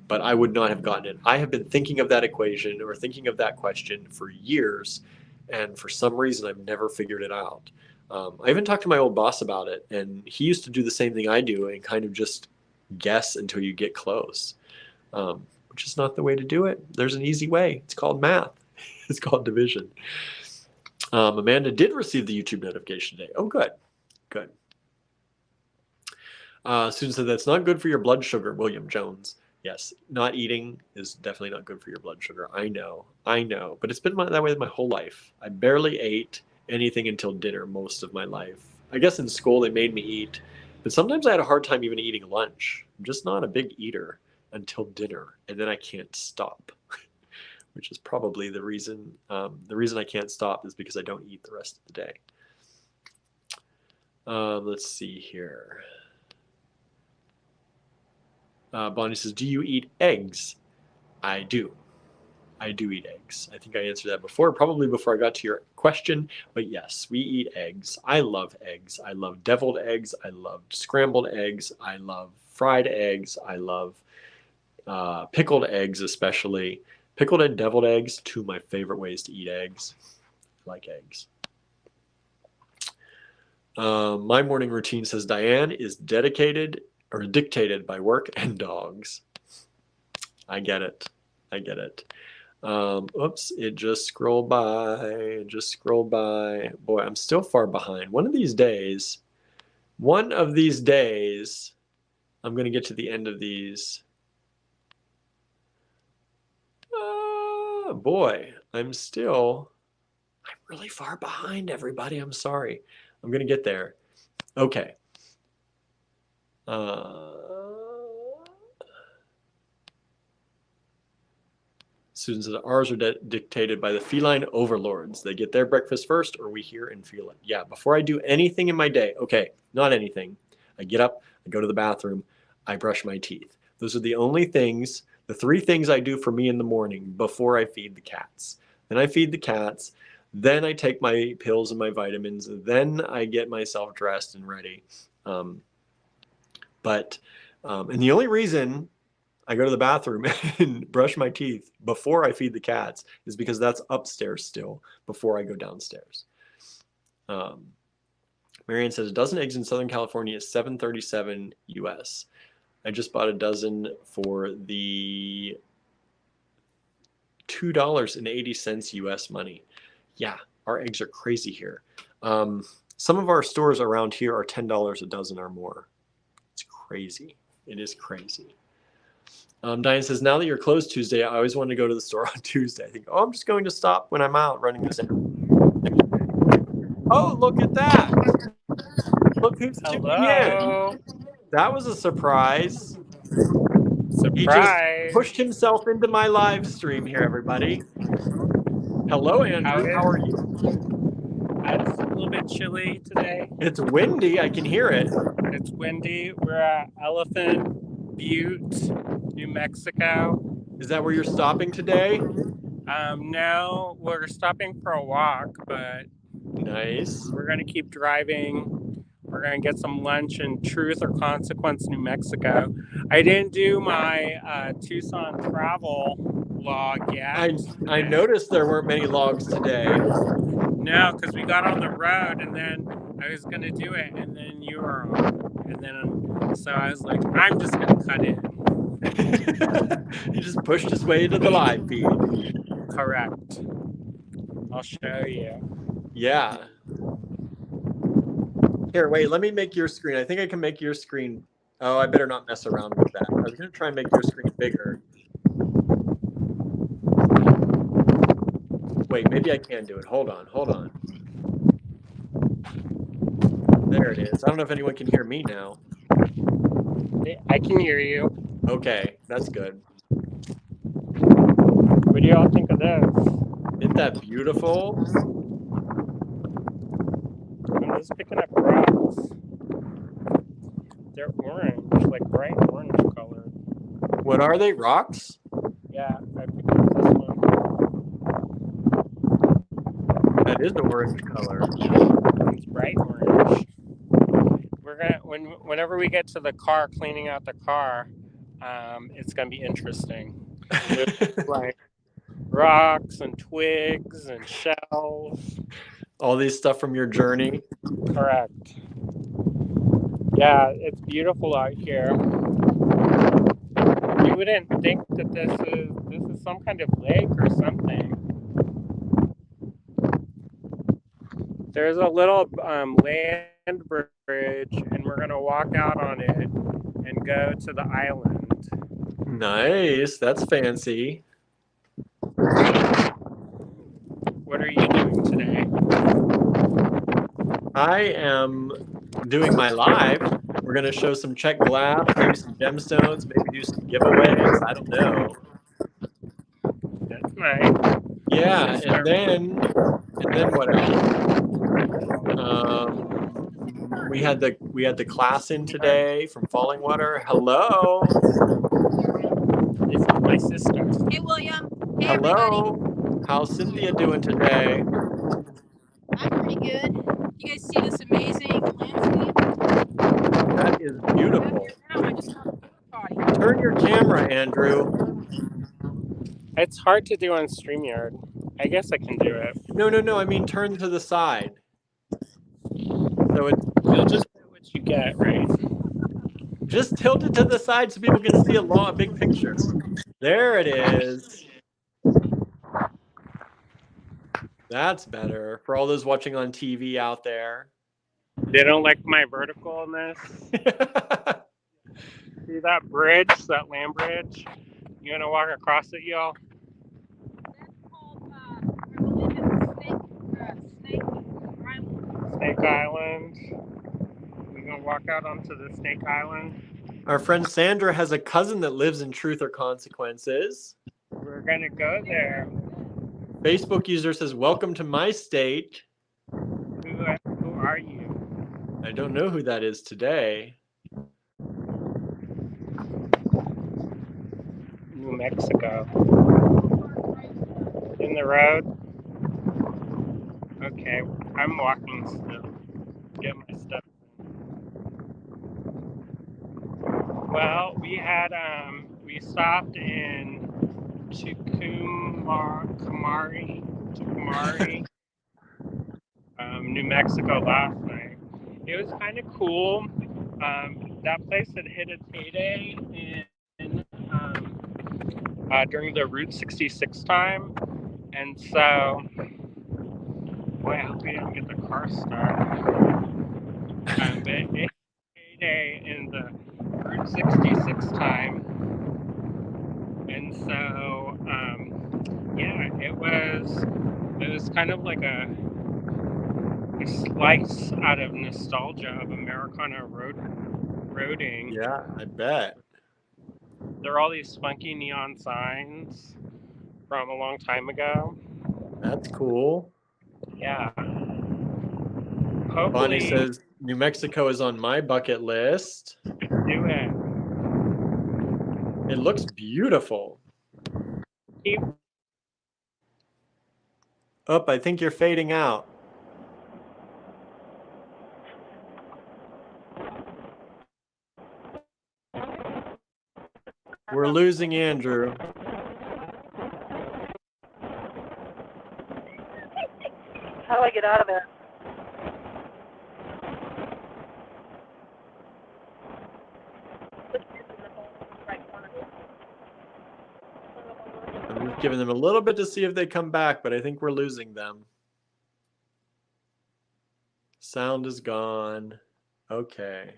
but I would not have gotten it. I have been thinking of that equation or thinking of that question for years, and for some reason I've never figured it out. I even talked to my old boss about it, and he used to do the same thing I do and kind of just guess until you get close, which is not the way to do it. There's an easy way. It's called math. It's called division. Amanda did receive the YouTube notification today. Oh, good. Good. Susan said, that's not good for your blood sugar, William Jones. Yes, not eating is definitely not good for your blood sugar. I know. But it's been that way my whole life. I barely ate anything until dinner most of my life. I guess in school they made me eat, but sometimes I had a hard time even eating lunch. I'm just not a big eater until dinner, and then I can't stop. Which is probably the reason. The reason I can't stop is because I don't eat the rest of the day. Let's see here. Bonnie says, do you eat eggs? I do. I do eat eggs. I think I answered that before, probably before I got to your question. But yes, we eat eggs. I love eggs. I love deviled eggs. I love scrambled eggs. I love fried eggs. I love pickled eggs, especially. Pickled and deviled eggs, two of my favorite ways to eat eggs. I like eggs. My morning routine, says Diane, is dictated by work and dogs. I get it. Oops, it just scrolled by. Boy, I'm still far behind. One of these days, I'm going to get to the end of these. Boy, I'm really far behind, everybody. I'm sorry. I'm going to get there. Okay. Susan says, ours are dictated by the feline overlords. They get their breakfast first, or we hear and feel it. Yeah, before I do anything in my day, okay, not anything. I get up, I go to the bathroom, I brush my teeth. Those are the only things, the three things I do for me in the morning before I feed the cats. Then I feed the cats, then I take my pills and my vitamins, then I get myself dressed and ready. And the only reason I go to the bathroom and brush my teeth before I feed the cats is because that's upstairs still before I go downstairs. Marianne says a dozen eggs in Southern California is $7.37 US. I just bought a dozen for the $2.80 US money. Yeah, our eggs are crazy here. Some of our stores around here are $10 a dozen or more. It's crazy. It is crazy. Diane says, now that you're closed Tuesday, I always wanted to go to the store on Tuesday. I think, oh, I'm just going to stop when I'm out running this. Oh, look at that. Look who's tuning Hello. in. That was a surprise. Surprise. He just pushed himself into my live stream here, everybody. Hello, Andrew. How are you? It's a little bit chilly today. It's windy. I can hear it. It's windy. We're at Elephant Butte, New Mexico. Is that where you're stopping today? No, we're stopping for a walk, but nice. We're going to keep driving. We're going to get some lunch in Truth or Consequence, New Mexico. I didn't do my Tucson travel log yet. I noticed there weren't many logs today. No, because we got on the road and then I was going to do it and then you were on. And then, so I was like, I'm just going to cut in. He just pushed his way into the live feed. Correct. I'll show you. Yeah. Here, wait, let me make your screen. I think I can make your screen. Oh, I better not mess around with that. I was going to try and make your screen bigger. Wait, maybe I can do it. Hold on. There it is. I don't know if anyone can hear me now. I can hear you. Okay, that's good. What do y'all think of this? Isn't that beautiful? I'm just picking up rocks. They're orange, like bright orange color. What are they? Rocks? Yeah, I picked up this one. That is the orange color. It's bright orange. We're gonna whenever we get to the car, cleaning out the car, it's gonna be interesting. Like rocks and twigs and shells. All these stuff from your journey. Correct. Yeah, it's beautiful out here. You wouldn't think that this is some kind of lake or something. There's a little land bridge, and we're gonna walk out on it and go to the island. Nice. That's fancy. What are you doing today? I am doing my live. We're going to show some Czech glass, maybe some gemstones, maybe do some giveaways. I don't know. That's nice. Yeah, and then what else? We had the class in today from Falling Water. Hello. This is my sister. Hey, William. Hey, Hello. everybody. How's Cynthia doing today? I'm pretty good. You guys see this amazing landscape? That is beautiful. Now I just got a body. Turn your camera, Andrew. It's hard to do on StreamYard. I guess I can do it. No. I mean, turn to the side. So You'll just get what you get, right? just tilt it to the side so people can see a big picture. There it is. That's better for all those watching on TV out there. They don't like my verticalness. See that bridge, that land bridge? You want to walk across it, y'all? That's called, I believe it's Snake Island. Snake Island. We're going to walk out onto the Snake Island. Our friend Sandra has a cousin that lives in Truth or Consequences. We're going to go there. Facebook user says, welcome to my state. Who are you? I don't know who that is today. New Mexico. In the road? Okay, I'm walking still. Get my stuff. Well, we stopped in Tucumari, New Mexico last night. It was kind of cool. That place had hit its heyday during the Route 66 time, and so, boy, I hope we didn't get the car started. But it hit its heyday in the Route 66 time. it's kind of like a slice out of nostalgia of Americana roading. Yeah, I bet. There are all these funky neon signs from a long time ago. That's cool. Yeah. Bonnie Hopefully, says New Mexico is on my bucket list. do it. It looks beautiful. Oh, I think you're fading out. We're losing Andrew. How do I get out of there? I'm just giving them a little bit to see if they come back, but I think we're losing them. Sound is gone. Okay.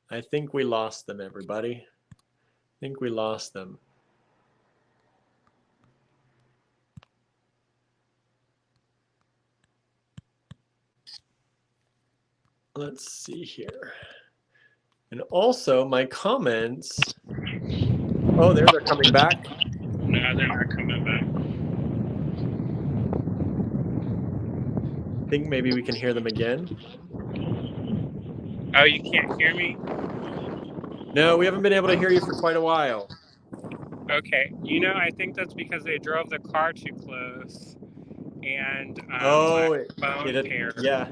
I think we lost them, everybody. I think we lost them. Let's see here. And also my comments. Oh, there they're coming back. No, they're not coming back. I think maybe we can hear them again. Oh, you can't hear me? No, we haven't been able to hear you for quite a while. Okay. You know, I think that's because they drove the car too close. And Oh, my phone paired. yeah.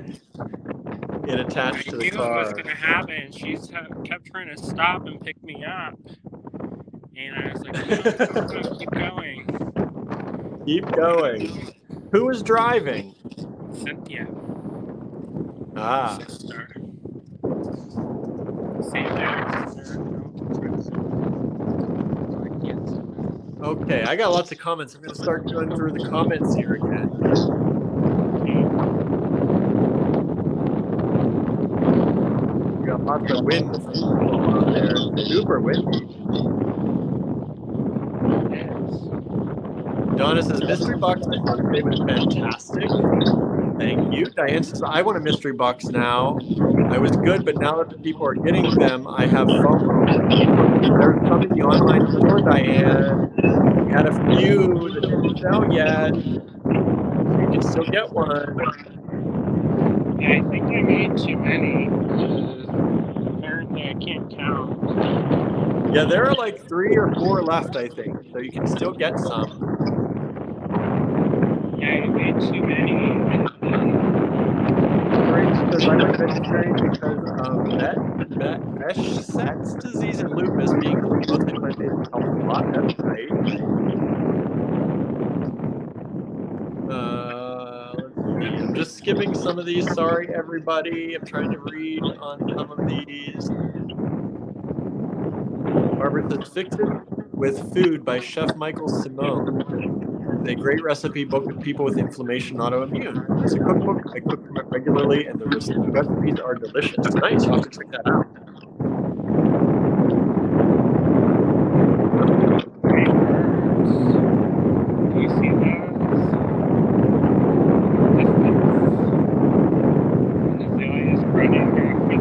It attached to the car. I knew it was going to happen. She kept trying to stop and pick me up. And I was like, no, keep going. Keep going. Who is driving? Cynthia. Ah. Sister. Okay, I got lots of comments. I'm going to start going through the comments here again. We got lots of wind out there. Super windy. Donna says, mystery box yesterday was fantastic. Thank you. Diane says, I want a mystery box now. I was good, but now that the people are getting them, I have FOMO. There's some in the online store, Diane. We had a few that didn't sell yet. You can still get one. Yeah, I think I made too many. Apparently, I can't count. Yeah, there are like 3 or 4 left, I think. So you can still get some. Yeah, I made too many. Because I went vegetarian because of Behçet's disease and lupus being closely plant-based helps a lot. That's right. Let's see. I'm just skipping some of these. Sorry, everybody. I'm trying to read on some of these. Barbara says, Fix It with Food by Chef Michael Simone. It's a great recipe book with people with inflammation, autoimmune. It's a cookbook. I cook from it regularly, and the recipes are delicious. Nice. I'll have to check that out. Do you see those? Azalea is running after the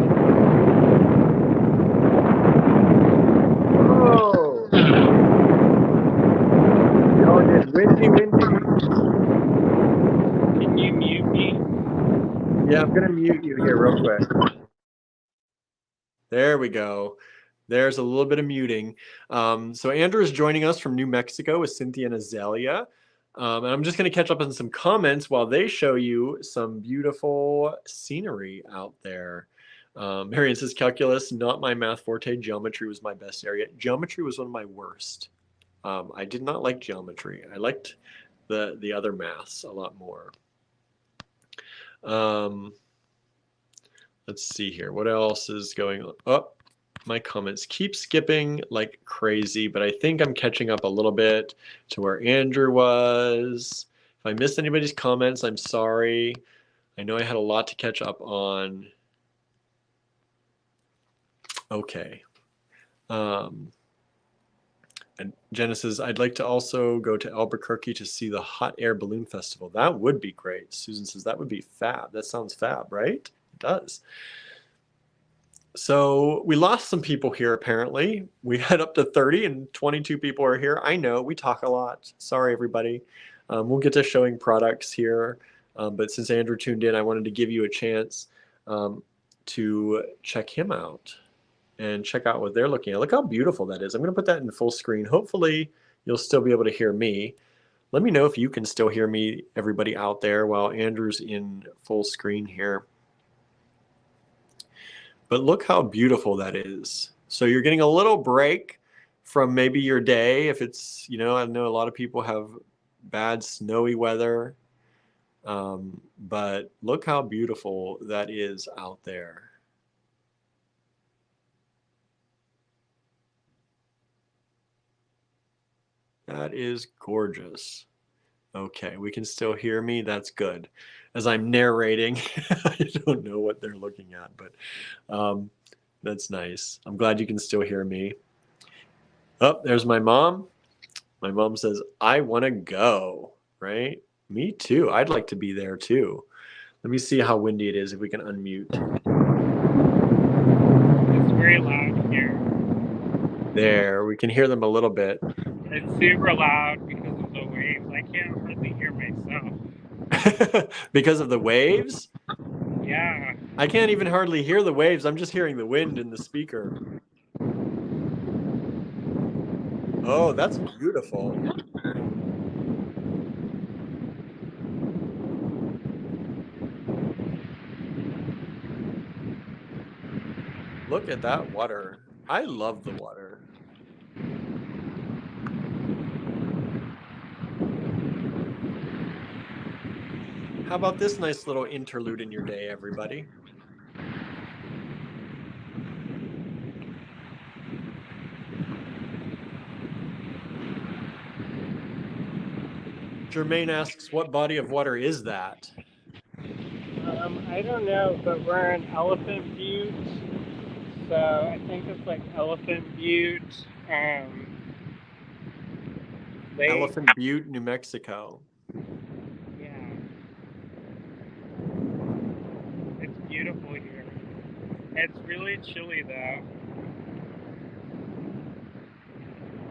Oh! Y'all get windy. Can you mute me? Yeah, I'm going to mute you here real quick. There we go. There's a little bit of muting. So Andrew is joining us from New Mexico with Cynthia and Azalea. And I'm just going to catch up on some comments while they show you some beautiful scenery out there. Marian says, calculus, not my math forte. Geometry was my best area. Geometry was one of my worst. I did not like geometry. I liked the other maths a lot more. Let's see here. What else is going on? Oh, my comments keep skipping like crazy, but I think I'm catching up a little bit to where Andrew was. If I missed anybody's comments, I'm sorry. I know I had a lot to catch up on. Okay. And Jenna says, I'd like to also go to Albuquerque to see the Hot Air Balloon Festival. That would be great. Susan says, that would be fab. That sounds fab, right? It does. So we lost some people here, apparently. We had up to 30 and 22 people are here. I know, we talk a lot. Sorry, everybody. We'll get to showing products here. But since Andrew tuned in, I wanted to give you a chance to check him out and check out what they're looking at. Look how beautiful that is. I'm going to put that in full screen. Hopefully, you'll still be able to hear me. Let me know if you can still hear me, everybody out there, while Andrew's in full screen here. But look how beautiful that is. So you're getting a little break from maybe your day. If it's, I know a lot of people have bad snowy weather. But look how beautiful that is out there. That is gorgeous. Okay, we can still hear me. That's good. As I'm narrating, I don't know what they're looking at, but that's nice. I'm glad you can still hear me. Oh, there's my mom. My mom says, I want to go, right? Me too. I'd like to be there too. Let me see how windy it is if we can unmute. It's very loud here. There, we can hear them a little bit. It's super loud because of the waves. I can't hardly hear myself. Because of the waves? Yeah. I can't even hardly hear the waves. I'm just hearing the wind in the speaker. Oh, that's beautiful. Look at that water. I love the water. How about this nice little interlude in your day, everybody? Jermaine asks, what body of water is that? I don't know, but we're in Elephant Butte, so I think it's like Elephant Butte. Elephant Butte, New Mexico. Yeah. It's beautiful here. It's really chilly though.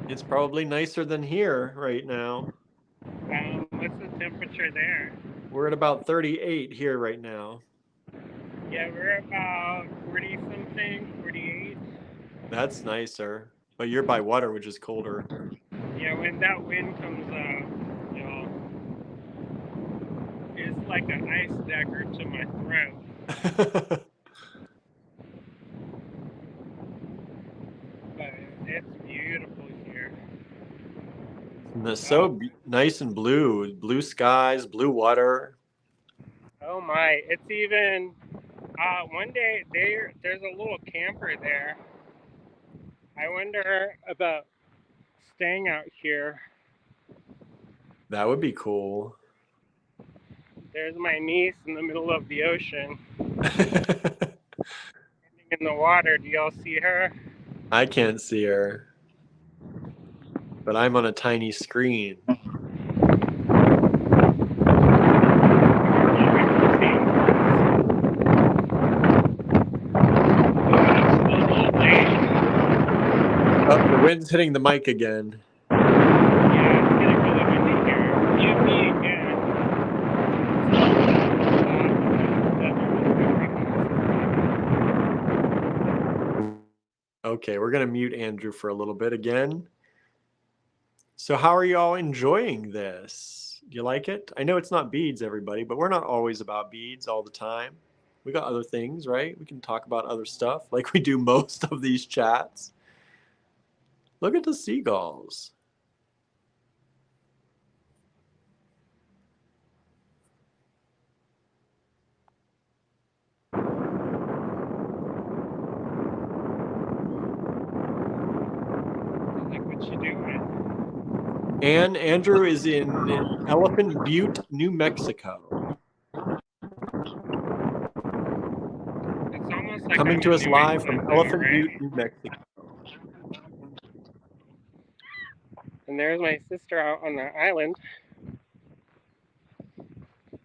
It's probably nicer than here right now. What's the temperature there? We're at about 38 here right now. Yeah, we're about 40 something, 48. That's nicer. But you're by water, which is colder. Yeah, when that wind comes up, it's like an ice dagger to my throat. But it's beautiful here. It's so nice and blue skies, blue water. Oh my, it's even, one day there's a little camper there. I wonder about staying out here. That would be cool. There's my niece in the middle of the ocean. Standing in the water, do y'all see her? I can't see her. But I'm on a tiny screen. Oh, the wind's hitting the mic again. Yeah, it's getting really windy here. Mute me again. Okay, we're going to mute Andrew for a little bit again. So how are you all enjoying this? Do you like it? I know it's not beads, everybody, but we're not always about beads all the time. We got other things, right? We can talk about other stuff like we do most of these chats. Look at the seagulls. Like what you doing? And Andrew is in Elephant Butte, New Mexico. It's almost like Coming I'm to in us New live from England, though, Elephant right? Butte, New Mexico. And there's my sister out on the island.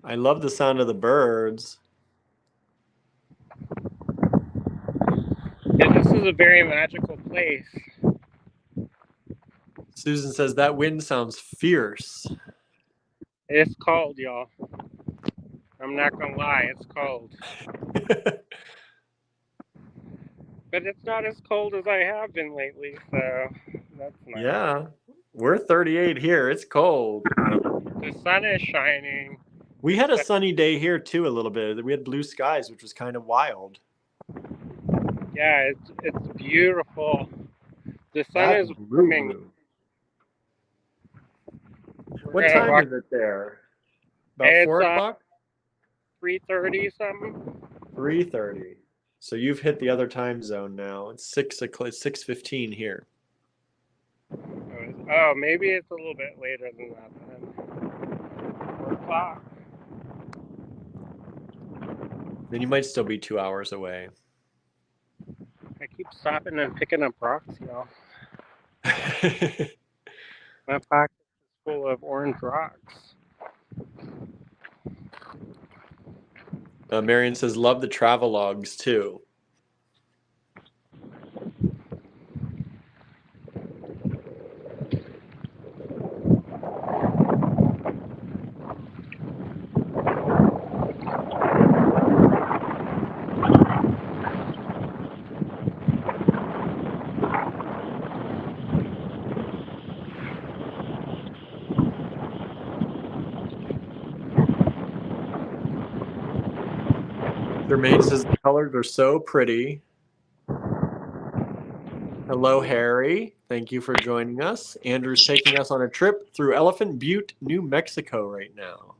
I love the sound of the birds. Yeah, this is a very magical place. Susan says that wind sounds fierce. It's cold, y'all. I'm not gonna lie, it's cold. But it's not as cold as I have been lately, so that's nice. Yeah, we're 38 here. It's cold. The sun is shining. We had a sunny day here too a little bit. We had blue skies, which was kind of wild. Yeah, it's beautiful. The sun That's is warming. blue. We're What gonna time walk. is it there? About It's 4 o'clock? 3:30 something. 3:30. So you've hit the other time zone now. It's 6 o'clock, 6:15 here. Oh, maybe it's a little bit later than that then. 4 o'clock. Then you might still be 2 hours away. I keep stopping and picking up rocks, y'all. My pocket is full of orange rocks. Marion says, love the travel logs too. Jermaine says the colors are so pretty. Hello, Harry. Thank you for joining us. Andrew's taking us on a trip through Elephant Butte, New Mexico right now.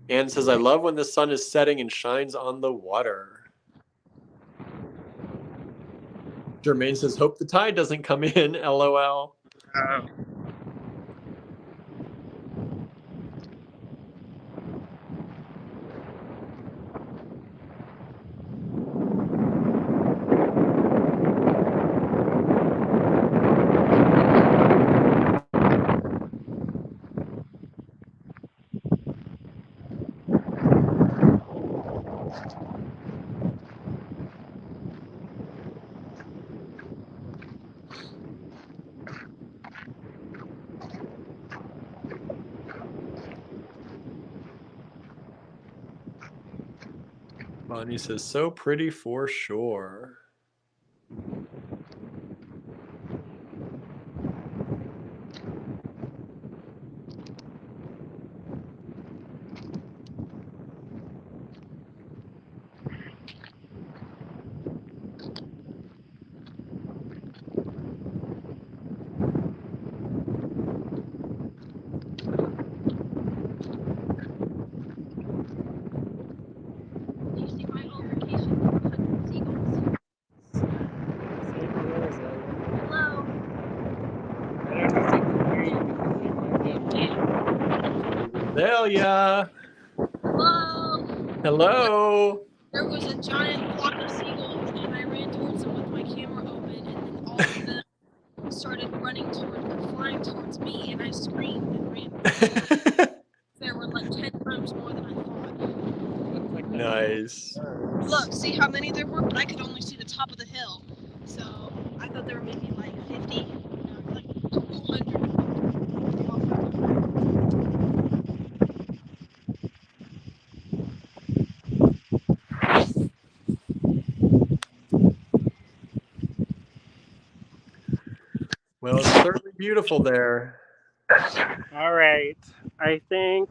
Anne says, I love when the sun is setting and shines on the water. Jermaine says, hope the tide doesn't come in, LOL. Bonnie says, so pretty for sure. Azalea. Hello. Hello. There was a giant flock of seagulls, and I ran towards them with my camera open, and then all of them started flying towards me, and I screamed and ran. There were like 10 times more than I thought. Nice. Look, see how many there were? But I could only see the top of the hill. So I thought there were maybe like 50, no, like 200. Well, it's certainly beautiful there. All right. I think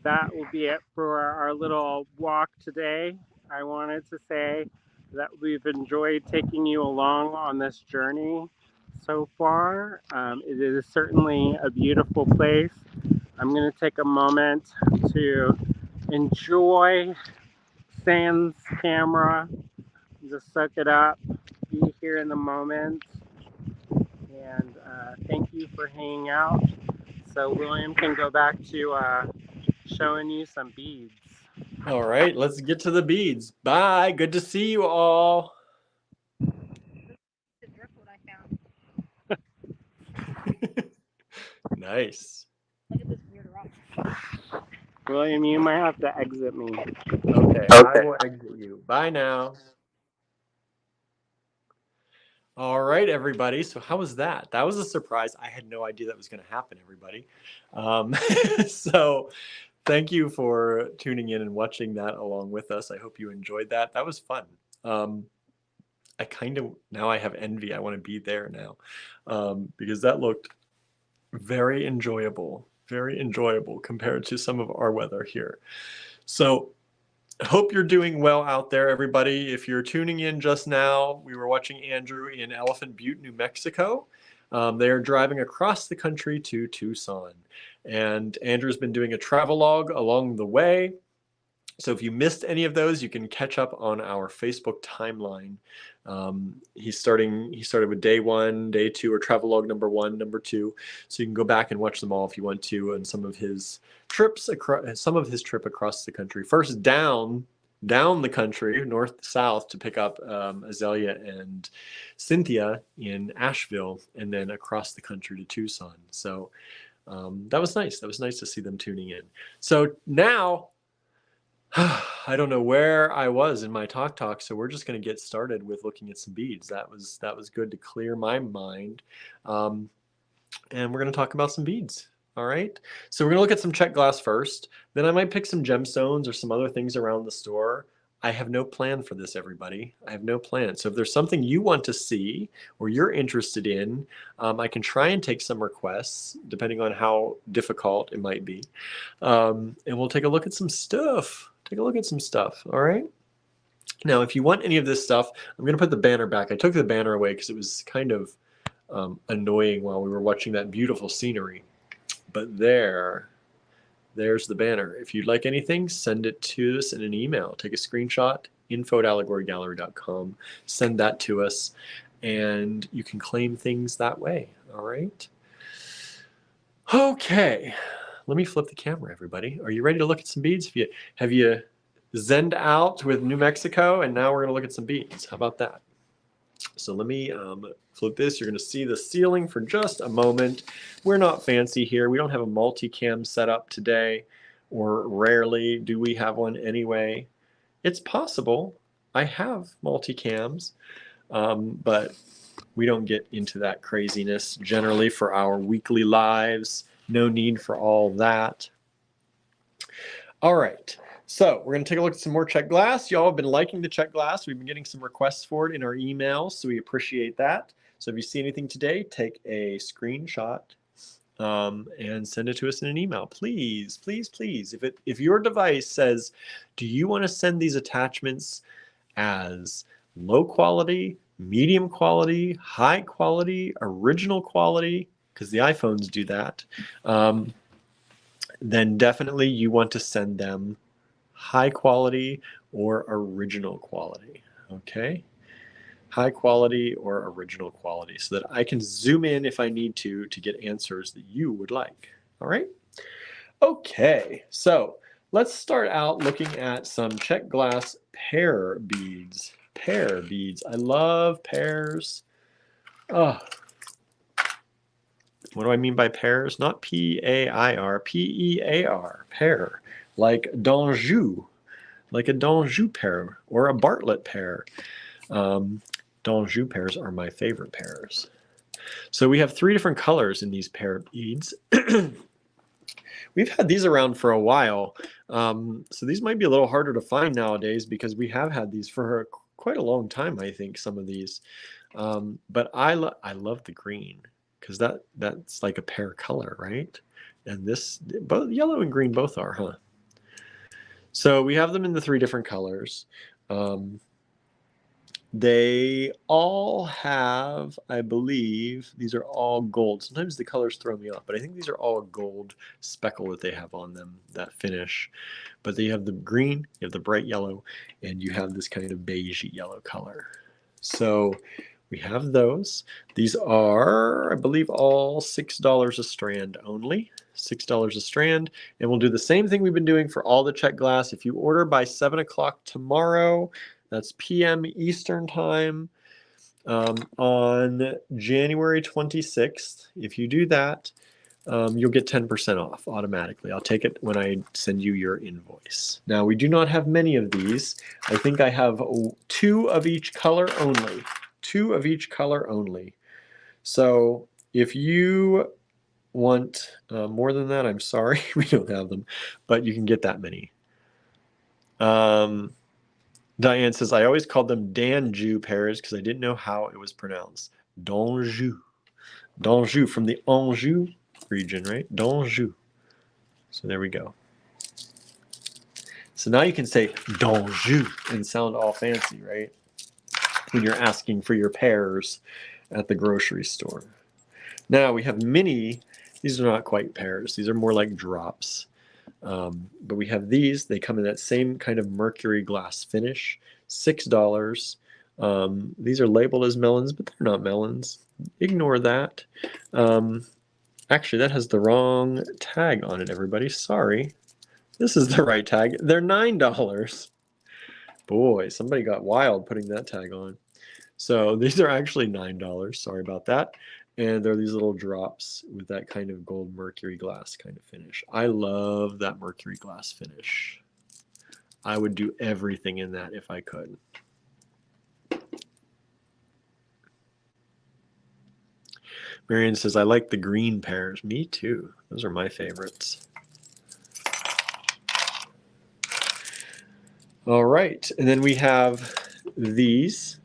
that will be it for our little walk today. I wanted to say that we've enjoyed taking you along on this journey so far. It is certainly a beautiful place. I'm going to take a moment to enjoy Sans camera, just soak it up, be here in the moment. And thank you for hanging out. So William can go back to showing you some beads. All right, let's get to the beads. Bye. Good to see you all. The driftwood I found. Nice. Look at this weird rock. William, you might have to exit me. Okay, I will exit you. Bye now. All right, everybody. So how was that? That was a surprise. I had no idea that was going to happen, everybody. So thank you for tuning in and watching that along with us. I hope you enjoyed that. That was fun. I kind of, now I have envy. I want to be there now because that looked very enjoyable compared to some of our weather here. So I hope you're doing well out there, everybody. If you're tuning in just now, we were watching Andrew in Elephant Butte, New Mexico. They are driving across the country to Tucson. And Andrew's been doing a travelogue along the way. So if you missed any of those, you can catch up on our Facebook timeline. He started with day 1, day 2, or travelogue number 1, number 2. So you can go back and watch them all if you want to, and some of his trips trip across the country. First down the country, north to south, to pick up Azalea and Cynthia in Asheville, and then across the country to Tucson. So that was nice. That was nice to see them tuning in. So now, I don't know where I was in my talk, so we're just going to get started with looking at some beads. That was good to clear my mind, and we're going to talk about some beads. All right, so we're going to look at some Czech glass first. Then I might pick some gemstones or some other things around the store. I have no plan for this, everybody. I have no plan. So if there's something you want to see or you're interested in, I can try and take some requests, depending on how difficult it might be, and we'll take a look at some stuff. Take a look at some stuff, all right? Now, if you want any of this stuff, I'm going to put the banner back. I took the banner away because it was kind of annoying while we were watching that beautiful scenery. But there's the banner. If you'd like anything, send it to us in an email. Take a screenshot, info@allegorygallery.com. Send that to us, and you can claim things that way, all right? Okay. Let me flip the camera, everybody. Are you ready to look at some beads? Have you zenned out with New Mexico, and now we're going to look at some beads. How about that? So let me flip this. You're going to see the ceiling for just a moment. We're not fancy here. We don't have a multicam set up today, or rarely do we have one anyway. It's possible. I have multicams, but we don't get into that craziness generally for our weekly lives. No need for all that. All right, so we're going to take a look at some more Czech glass. Y'all have been liking the Czech glass. We've been getting some requests for it in our emails, so we appreciate that. So if you see anything today, take a screenshot and send it to us in an email. Please, please, please. If your device says, do you want to send these attachments as low quality, medium quality, high quality, original quality, because the iPhones do that, then definitely you want to send them high quality or original quality, okay? High quality or original quality, so that I can zoom in if I need to get answers that you would like, all right? Okay, so let's start out looking at some Czech glass pear beads. Pear beads, I love pears. Oh. What do I mean by pears? Not P-A-I-R, P-E-A-R, pear, like d'Anjou, like a d'Anjou pear or a Bartlett pear. D'Anjou pears are my favorite pears. So we have 3 different colors in these pear beads. We've had these around for a while, so these might be a little harder to find nowadays because we have had these for quite a long time, I think, some of these. But I love the green, because that's like a pear color, right? And this, both yellow and green both are, huh? So we have them in the 3 different colors. They all have, I believe, these are all gold. Sometimes the colors throw me off, but I think these are all a gold speckle that they have on them, that finish. But you have the green, you have the bright yellow, and you have this kind of beigey yellow color. So We have those. These are, I believe, all $6 a strand only. $6 a strand. And we'll do the same thing we've been doing for all the Czech glass. If you order by 7 o'clock tomorrow, that's p.m. Eastern time, on January 26th, if you do that, you'll get 10% off automatically. I'll take it when I send you your invoice. Now, we do not have many of these. I think I have 2 of each color only. 2 of each color only. So if you want more than that, I'm sorry, we don't have them, but you can get that many. Diane says, I always called them Danjou pears because I didn't know how it was pronounced. Danjou. Danjou, from the Anjou region, right? Danjou. So there we go. So now you can say Danjou and sound all fancy, right? When you're asking for your pears at the grocery store. Now we have mini. These are not quite pears. These are more like drops. But we have these. They come in that same kind of mercury glass finish. $6. These are labeled as melons, but they're not melons. Ignore that. Actually, that has the wrong tag on it, everybody. Sorry. This is the right tag. They're $9. Boy, somebody got wild putting that tag on. So these are actually $9. Sorry about that. And they're these little drops with that kind of gold mercury glass kind of finish. I love that mercury glass finish. I would do everything in that if I could. Marianne says, I like the green pears. Me too. Those are my favorites. All right. And then we have these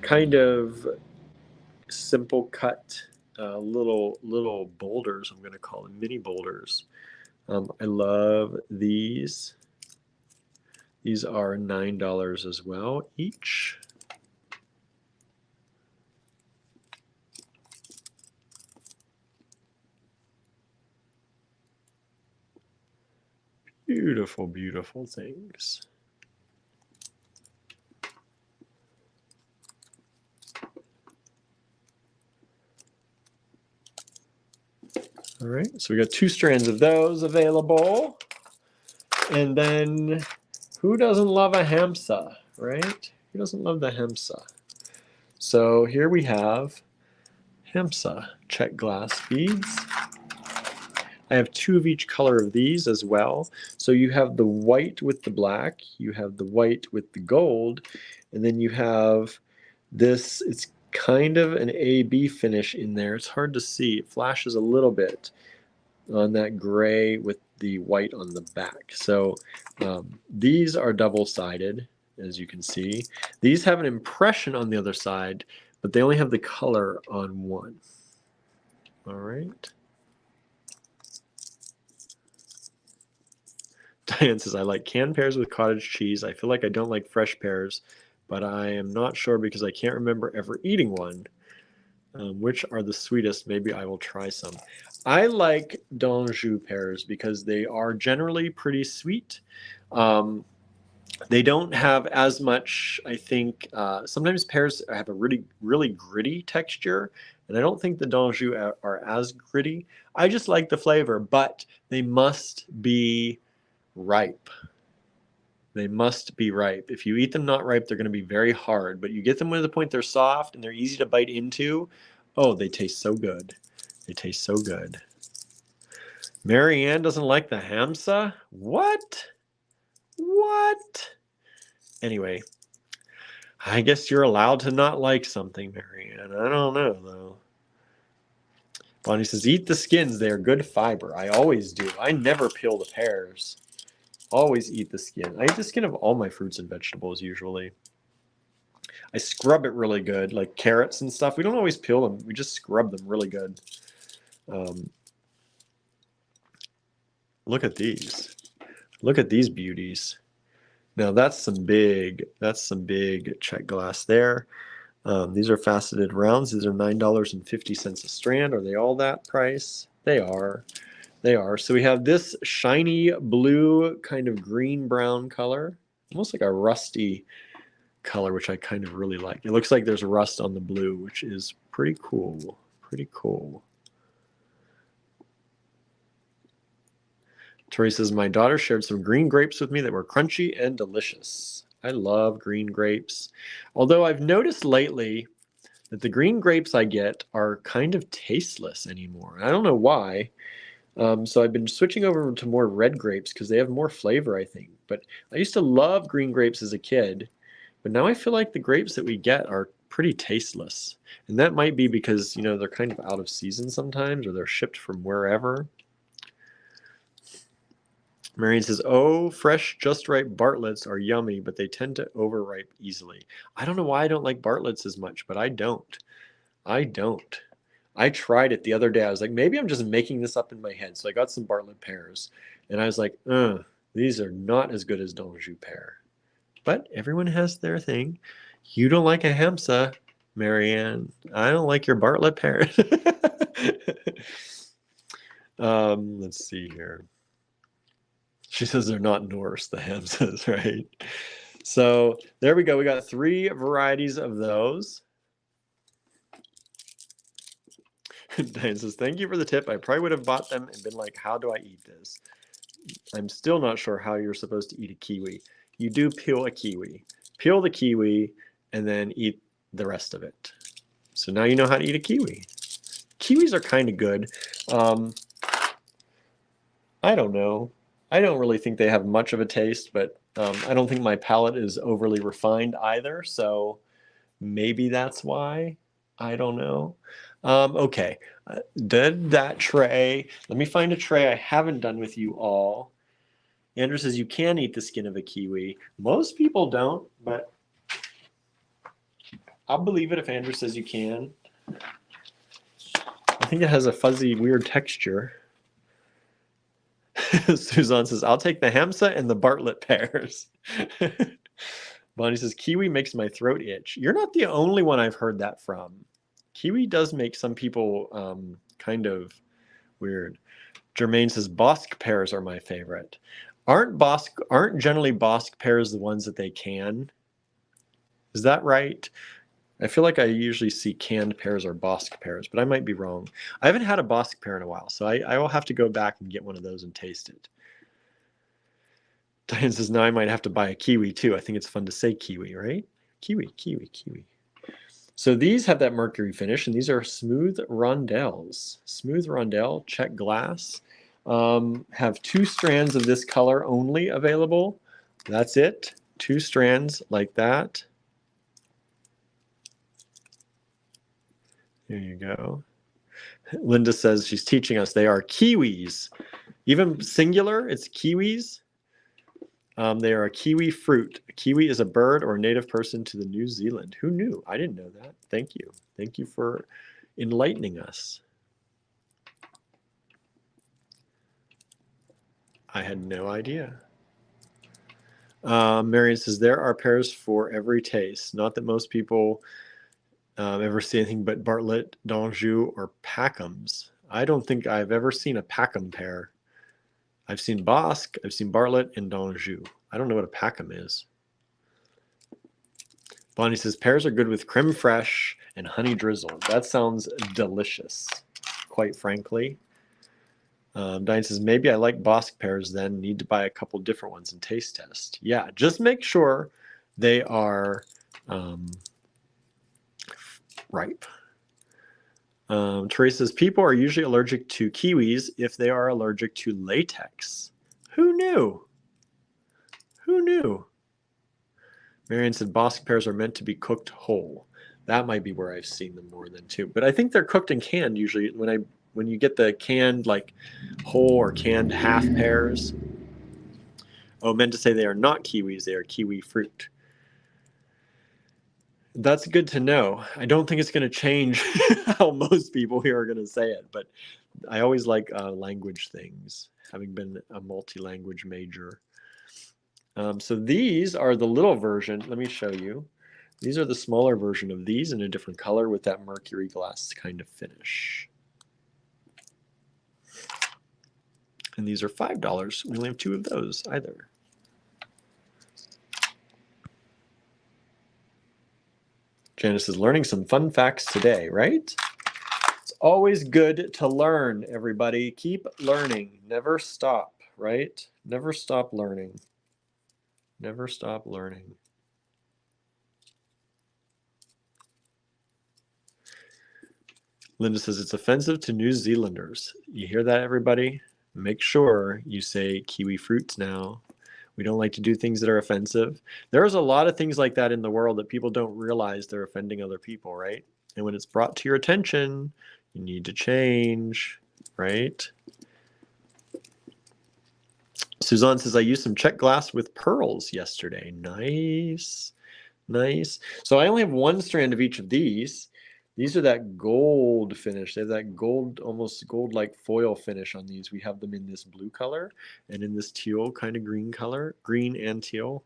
kind of simple cut little boulders, I'm going to call them mini boulders. I love these. These are $9 as well each. Beautiful, beautiful things. All right, so we got 2 strands of those available. And then who doesn't love a hamsa, right? Who doesn't love the hamsa? So here we have hamsa Czech glass beads. I have 2 of each color of these as well. So you have the white with the black, you have the white with the gold, and then you have this, it's kind of an AB finish in there. It's hard to see. It flashes a little bit on that gray with the white on the back. So these are double-sided, as you can see. These have an impression on the other side, but they only have the color on one. All right. Diane says, I like canned pears with cottage cheese. I feel like I don't like fresh pears, but I am not sure because I can't remember ever eating one. Which are the sweetest? Maybe I will try some. I like Danjou pears because they are generally pretty sweet. They don't have as much, I think, sometimes pears have a really gritty texture, and I don't think the Danjou are as gritty. I just like the flavor, but they must be ripe. They must be ripe. If you eat them not ripe, they're going to be very hard, but you get them to the point they're soft and they're easy to bite into. Oh, they taste so good. They taste so good. Marianne doesn't like the hamsa? What? What? Anyway, I guess you're allowed to not like something, Marianne. I don't know, though. Bonnie says, eat the skins. They are good fiber. I always do. I never peel the pears. Always eat the skin. I eat the skin of all my fruits and vegetables usually. I scrub it really good, like carrots and stuff. We don't always peel them. We just scrub them really good. Look at these. Look at these beauties. Now that's some big Czech glass there. These are faceted rounds. These are $9.50 a strand. Are they all that price? They are. They are. So we have this shiny blue kind of green-brown color, almost like a rusty color, which I kind of really like. It looks like there's rust on the blue, which is pretty cool. Pretty cool. Tori says, my daughter shared some green grapes with me that were crunchy and delicious. I love green grapes. Although I've noticed lately that the green grapes I get are kind of tasteless anymore. I don't know why. So I've been switching over to more red grapes because they have more flavor, I think. But I used to love green grapes as a kid. But now I feel like the grapes that we get are pretty tasteless. And that might be because, you know, they're kind of out of season sometimes, or they're shipped from wherever. Marion says, oh, fresh, just right Bartletts are yummy, but they tend to overripe easily. I don't know why I don't like Bartletts as much, but I don't. I don't. I tried it the other day. I was like, maybe I'm just making this up in my head. So I got some Bartlett pears, and I was like, these are not as good as d'Anjou pear. But everyone has their thing. You don't like a Hamsa, Marianne. I don't like your Bartlett pears. Let's see here. She says they're not Norse, the Hamsas, right? So there we go. We got 3 varieties of those. Diane says, thank you for the tip. I probably would have bought them and been like, how do I eat this? I'm still not sure how you're supposed to eat a kiwi. You do peel a kiwi. Peel the kiwi and then eat the rest of it. So now you know how to eat a kiwi. Kiwis are kind of good. I don't know. I don't really think they have much of a taste, but I don't think my palate is overly refined either. So maybe that's why. I don't know. Okay. Did that tray. Let me find a tray I haven't done with you all. Andrew says you can eat the skin of a kiwi. Most people don't, but I'll believe it if Andrew says you can. I think it has a fuzzy, weird texture. Suzanne says, I'll take the Hamsa and the Bartlett pears. Bonnie says, kiwi makes my throat itch. You're not the only one I've heard that from. Kiwi does make some people kind of weird. Jermaine says, Bosc pears are my favorite. Aren't generally Bosc pears the ones that they can? Is that right? I feel like I usually see canned pears or Bosc pears, but I might be wrong. I haven't had a Bosc pear in a while, so I will have to go back and get one of those and taste it. Diane says, now I might have to buy a kiwi too. I think it's fun to say kiwi, right? Kiwi, kiwi, kiwi. So these have that mercury finish, and these are smooth rondelles. Smooth rondelle, Czech glass. Have 2 strands of this color only available. That's it. 2 strands like that. There you go. Linda says she's teaching us they are kiwis. Even singular, it's kiwis. They are a kiwi fruit. A kiwi is a bird or a native person to the New Zealand. Who knew? I didn't know that. Thank you. Thank you for enlightening us. I had no idea. Marion says, there are pears for every taste. Not that most people ever see anything but Bartlett, d'Anjou, or Packhams. I don't think I've ever seen a Packham pear. I've seen Bosc, I've seen Bartlett, and d'Anjou. I don't know what a Packham is. Bonnie says, pears are good with creme fraiche and honey drizzle. That sounds delicious, quite frankly. Diane says, maybe I like Bosc pears then. Need to buy a couple different ones and taste test. Yeah, just make sure they are ripe. Teresa says, people are usually allergic to kiwis if they are allergic to latex. Who knew? Who knew? Marion said, Bosc pears are meant to be cooked whole. That might be where I've seen them more than too. But I think they're cooked and canned usually. When you get the canned, like whole or canned half pears. Oh, meant to say they are not kiwis. They are kiwi fruit. That's good to know. I don't think it's going to change how most people here are going to say it, but I always like language things, having been a multi-language major. So these are the little version. Let me show you. These are the smaller version of these in a different color with that mercury glass kind of finish. And these are $5. We only have 2 of those either. Janice is learning some fun facts today, right? It's always good to learn, everybody. Keep learning. Never stop, right? Never stop learning. Never stop learning. Linda says it's offensive to New Zealanders. You hear that, everybody? Make sure you say kiwi fruits now. We don't like to do things that are offensive. There's a lot of things like that in the world that people don't realize they're offending other people, right? And when it's brought to your attention, you need to change, right? Suzanne says, I used some Czech glass with pearls yesterday. Nice, nice. So I only have one strand of each of these. These are that gold finish. They have that gold, almost gold-like foil finish on these. We have them in this blue color and in this teal kind of green color, green and teal.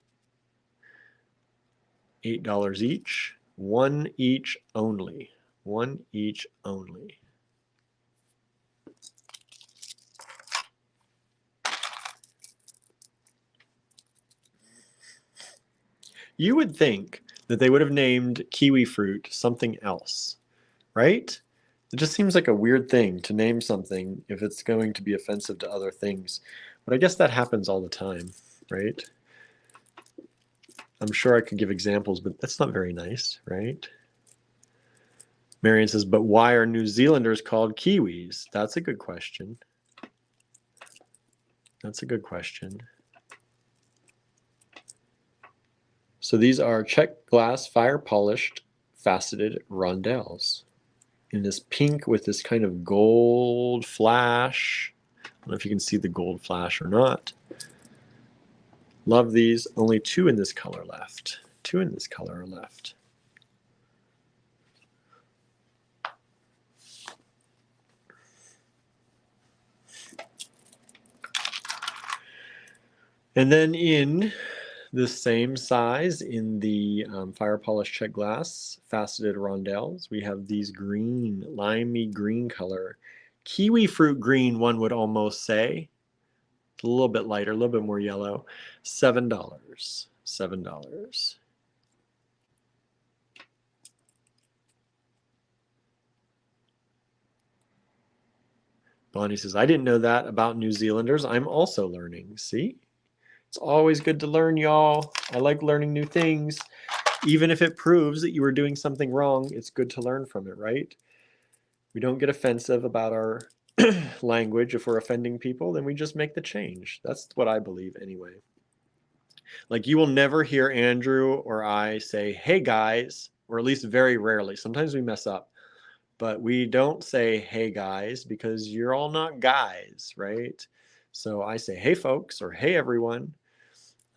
$8 each. One each only. One each only. You would think that they would have named kiwi fruit something else, right? It just seems like a weird thing to name something if it's going to be offensive to other things. But I guess that happens all the time, right? I'm sure I could give examples, but that's not very nice, right? Marion says, but why are New Zealanders called Kiwis? That's a good question. That's a good question. So these are Czech glass fire polished faceted rondelles in this pink with this kind of gold flash. I don't know if you can see the gold flash or not. Love these. Only two in this color left. Two in this color are left. And then in the same size, in the fire polished Czech glass faceted rondelles, we have these green, limey green color. Kiwi fruit green, one would almost say. It's a little bit lighter, a little bit more yellow. $7. $7. Bonnie says, I didn't know that about New Zealanders. I'm also learning. See? It's always good to learn, y'all. I like learning new things. Even if it proves that you were doing something wrong, it's good to learn from it, right? We don't get offensive about our language. If we're offending people, then we just make the change. That's what I believe anyway. Like, you will never hear Andrew or I say, hey guys, or at least very rarely. Sometimes we mess up, but we don't say, hey guys, because you're all not guys, right? So I say, hey folks, or hey everyone.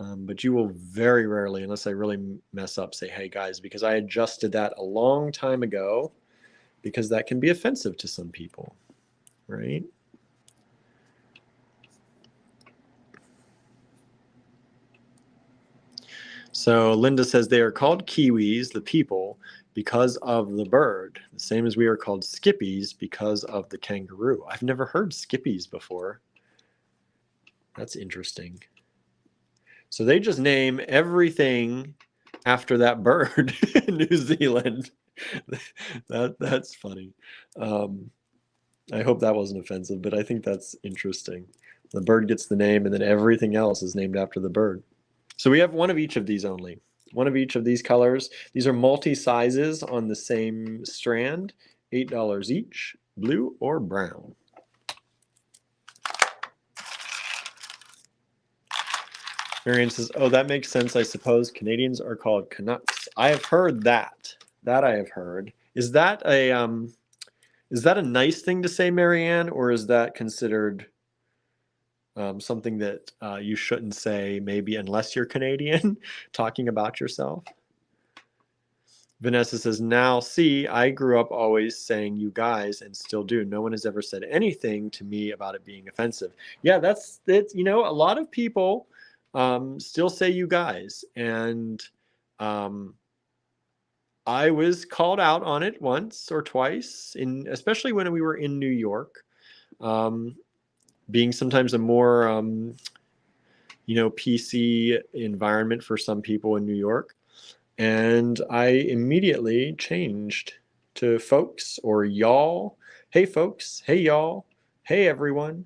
But you will very rarely, unless I really mess up, say, hey guys, because I adjusted that a long time ago, because that can be offensive to some people, right? So Linda says they are called Kiwis, the people, because of the bird, the same as we are called Skippies because of the kangaroo. I've never heard Skippies before. That's interesting. So they just name everything after that bird in New Zealand. That's funny. I hope that wasn't offensive, but I think that's interesting. The bird gets the name, and then everything else is named after the bird. So we have one of each of these only. One of each of these colors. These are multi-sizes on the same strand. $8 each, blue or brown. Marianne says, oh, that makes sense. I suppose Canadians are called Canucks. I have heard that. That I have heard. Is that a nice thing to say, Marianne, or is that considered something that you shouldn't say, maybe unless you're Canadian, talking about yourself? Vanessa says, now see, I grew up always saying you guys and still do. No one has ever said anything to me about it being offensive. Yeah, that's it. You know, a lot of people still say you guys, and I was called out on it once or twice, especially when we were in New York, being sometimes a more PC environment for some people in New York. And I immediately changed to folks or y'all. Hey, folks. Hey, y'all. Hey, everyone.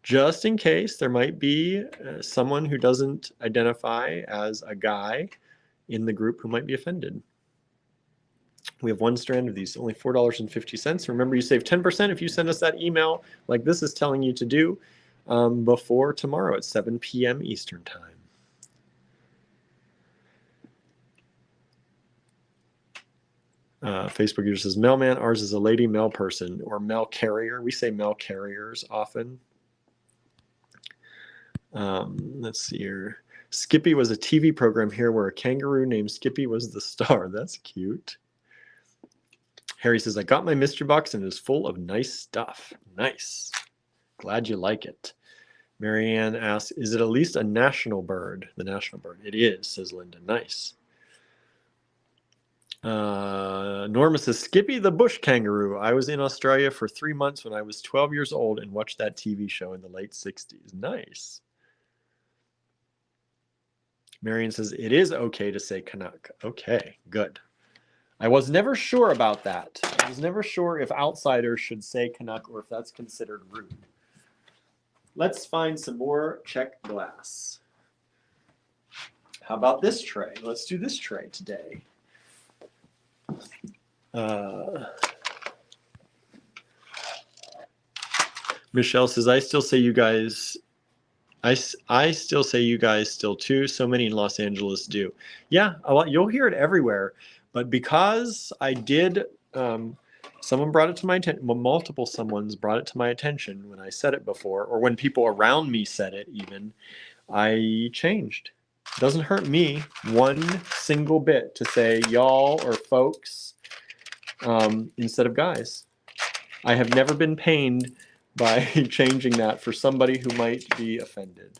Just in case there might be someone who doesn't identify as a guy in the group who might be offended. We have one strand of these, only $4.50. Remember, you save 10% if you send us that email like this is telling you to do before tomorrow at 7 p.m. Eastern Time. Facebook user says, mailman, ours is a lady mail person or mail carrier. We say mail carriers often. Let's see here. Skippy was a TV program here where a kangaroo named Skippy was the star. That's cute. Harry says, I got my mystery box and it is full of nice stuff. Nice. Glad you like it. Marianne asks, is it at least a national bird? The national bird. It is, says Linda. Nice. Norma says, Skippy the bush kangaroo. I was in Australia for 3 months when I was 12 years old and watched that TV show in the late 60s. Nice. Marion says, it is okay to say Canuck. Okay, good. I was never sure about that. I was never sure if outsiders should say Canuck or if that's considered rude. Let's find some more Czech glass. How about this tray? Let's do this tray today. Michelle says, I still say you guys. I still say you guys still too. So many in Los Angeles do. Yeah, a lot. You'll hear it everywhere. But because I did, someone brought it to my attention. Well, multiple someone's brought it to my attention when I said it before, or when people around me said it. Even I changed. It doesn't hurt me one single bit to say y'all or folks instead of guys. I have never been pained by changing that for somebody who might be offended.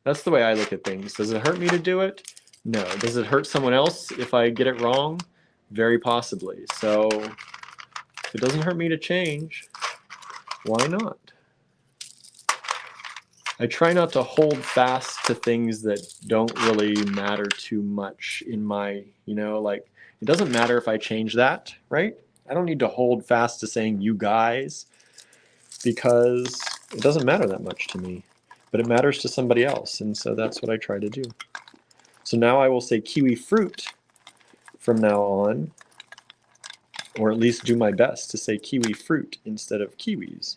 That's the way I look at things. Does it hurt me to do it? No. Does it hurt someone else if I get it wrong? Very possibly. So if it doesn't hurt me to change, why not? I try not to hold fast to things that don't really matter too much in my, like, it doesn't matter if I change that, right? I don't need to hold fast to saying you guys, because it doesn't matter that much to me, but it matters to somebody else. And so that's what I try to do. So now I will say kiwi fruit from now on, or at least do my best to say kiwi fruit instead of kiwis.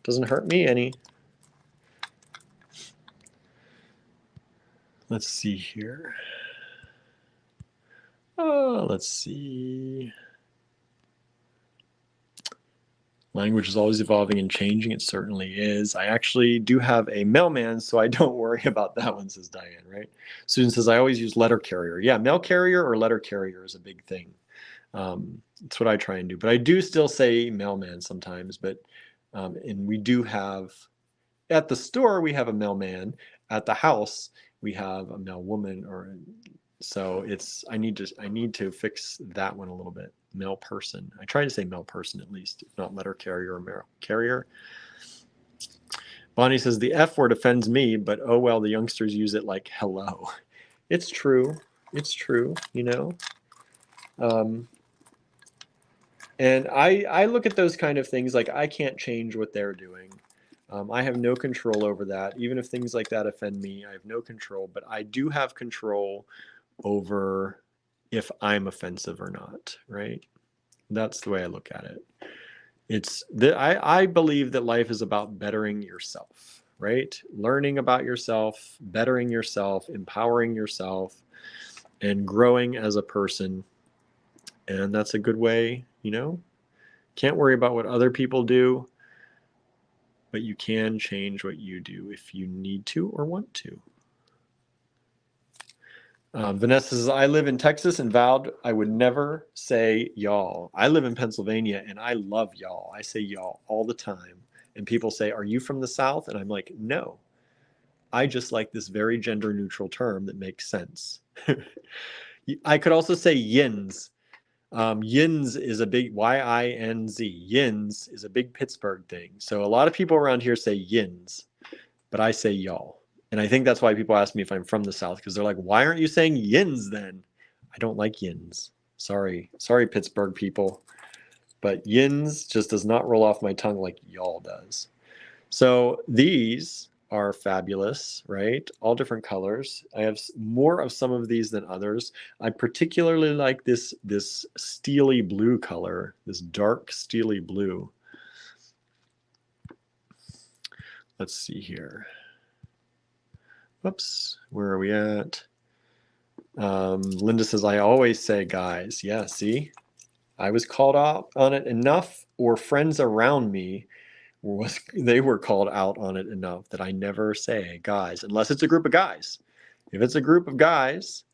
Doesn't hurt me any. Let's see here. Let's see. Language is always evolving and changing. It certainly is. I actually do have a mailman, so I don't worry about that one, says Diane, right? Susan says, I always use letter carrier. Yeah, mail carrier or letter carrier is a big thing. That's what I try and do. But I do still say mailman sometimes. But and we do have, at the store, we have a mailman. At the house, we have a mailwoman. So it's, I need to fix that one a little bit. Mail person. I try to say mail person at least, if not letter carrier or mail carrier. Bonnie says the F word offends me, but oh well, the youngsters use it like hello. It's true. It's true, and I look at those kind of things like I can't change what they're doing. I have no control over that. Even if things like that offend me, I have no control, but I do have control over if I'm offensive or not, right? That's the way I look at it. I believe that life is about bettering yourself, right? Learning about yourself, bettering yourself, empowering yourself, and growing as a person. And that's a good way, Can't worry about what other people do, but you can change what you do if you need to or want to. Vanessa says, I live in Texas and vowed I would never say y'all. I live in Pennsylvania and I love y'all. I say y'all all the time. And people say, are you from the South? And I'm like, no. I just like this very gender neutral term that makes sense. I could also say yins. Yins is a big, Y-I-N-Z. Yins is a big Pittsburgh thing. So a lot of people around here say yins, but I say y'all. And I think that's why people ask me if I'm from the South, because they're like, why aren't you saying yins then? I don't like yins. Sorry, Pittsburgh people. But yins just does not roll off my tongue like y'all does. So these are fabulous, right? All different colors. I have more of some of these than others. I particularly like this steely blue color, this dark steely blue. Let's see here. Whoops, where are we at? Linda says, I always say guys. Yeah, see? I was called out on it enough, or friends around me they were called out on it enough that I never say guys, unless it's a group of guys. If it's a group of guys,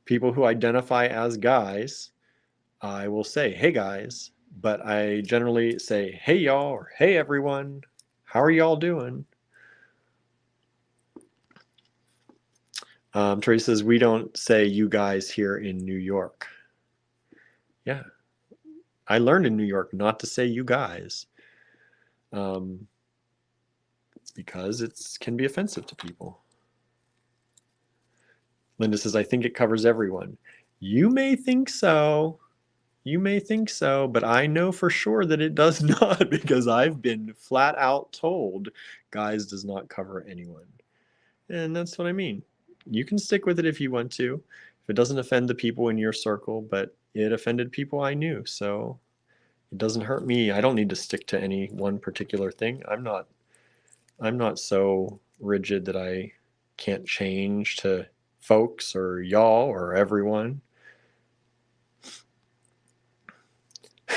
people who identify as guys, I will say, hey guys, but I generally say, hey y'all, or hey everyone, how are y'all doing? Teresa says, we don't say you guys here in New York. Yeah, I learned in New York not to say you guys. Because it can be offensive to people. Linda says, I think it covers everyone. You may think so. You may think so, but I know for sure that it does not, because I've been flat out told guys does not cover anyone. And that's what I mean. You can stick with it if you want to, if it doesn't offend the people in your circle, but it offended people I knew. So it doesn't hurt me. I don't need to stick to any one particular thing. I'm not so rigid that I can't change to folks or y'all or everyone.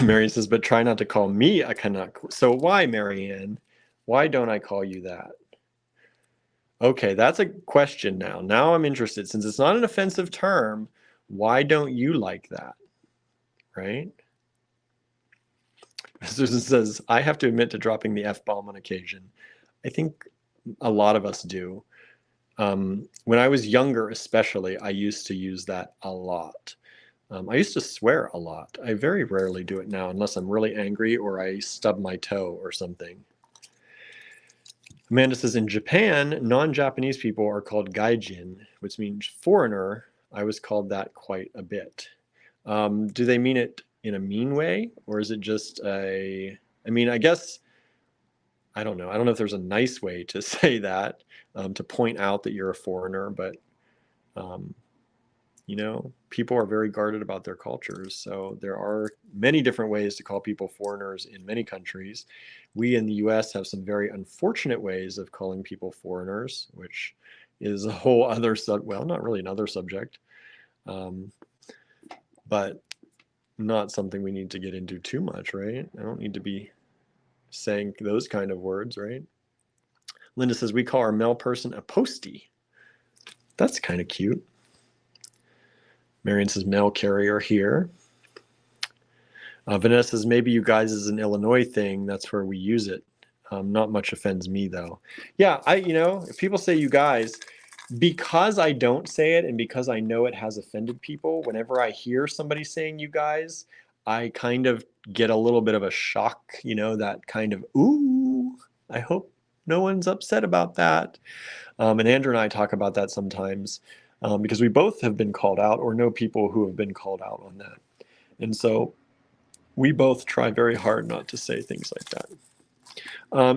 Mary says, but try not to call me a Canuck. So why, Marianne? Why don't I call you that? Okay, that's a question now. Now I'm interested. Since it's not an offensive term, why don't you like that? Right? Susan says, I have to admit to dropping the F-bomb on occasion. I think a lot of us do. When I was younger, especially, I used to use that a lot. I used to swear a lot. I very rarely do it now unless I'm really angry or I stub my toe or something. Amanda says, in Japan, non-Japanese people are called gaijin, which means foreigner. I was called that quite a bit. Do they mean it in a mean way, or is it just I mean, I guess, I don't know. I don't know if there's a nice way to say that, to point out that you're a foreigner, but you know, people are very guarded about their cultures. So there are many different ways to call people foreigners in many countries. We in the US have some very unfortunate ways of calling people foreigners, which is a whole other well, not really another subject, but not something we need to get into too much, right? I don't need to be saying those kind of words, right? Linda says, we call our male person a postie. That's kind of cute. Marion says, mail carrier here. Vanessa says, maybe you guys is an Illinois thing. That's where we use it. Not much offends me though. Yeah, if people say you guys, because I don't say it and because I know it has offended people, whenever I hear somebody saying you guys, I kind of get a little bit of a shock, that kind of, ooh, I hope no one's upset about that. And Andrew and I talk about that sometimes because we both have been called out or know people who have been called out on that. And so we both try very hard not to say things like that.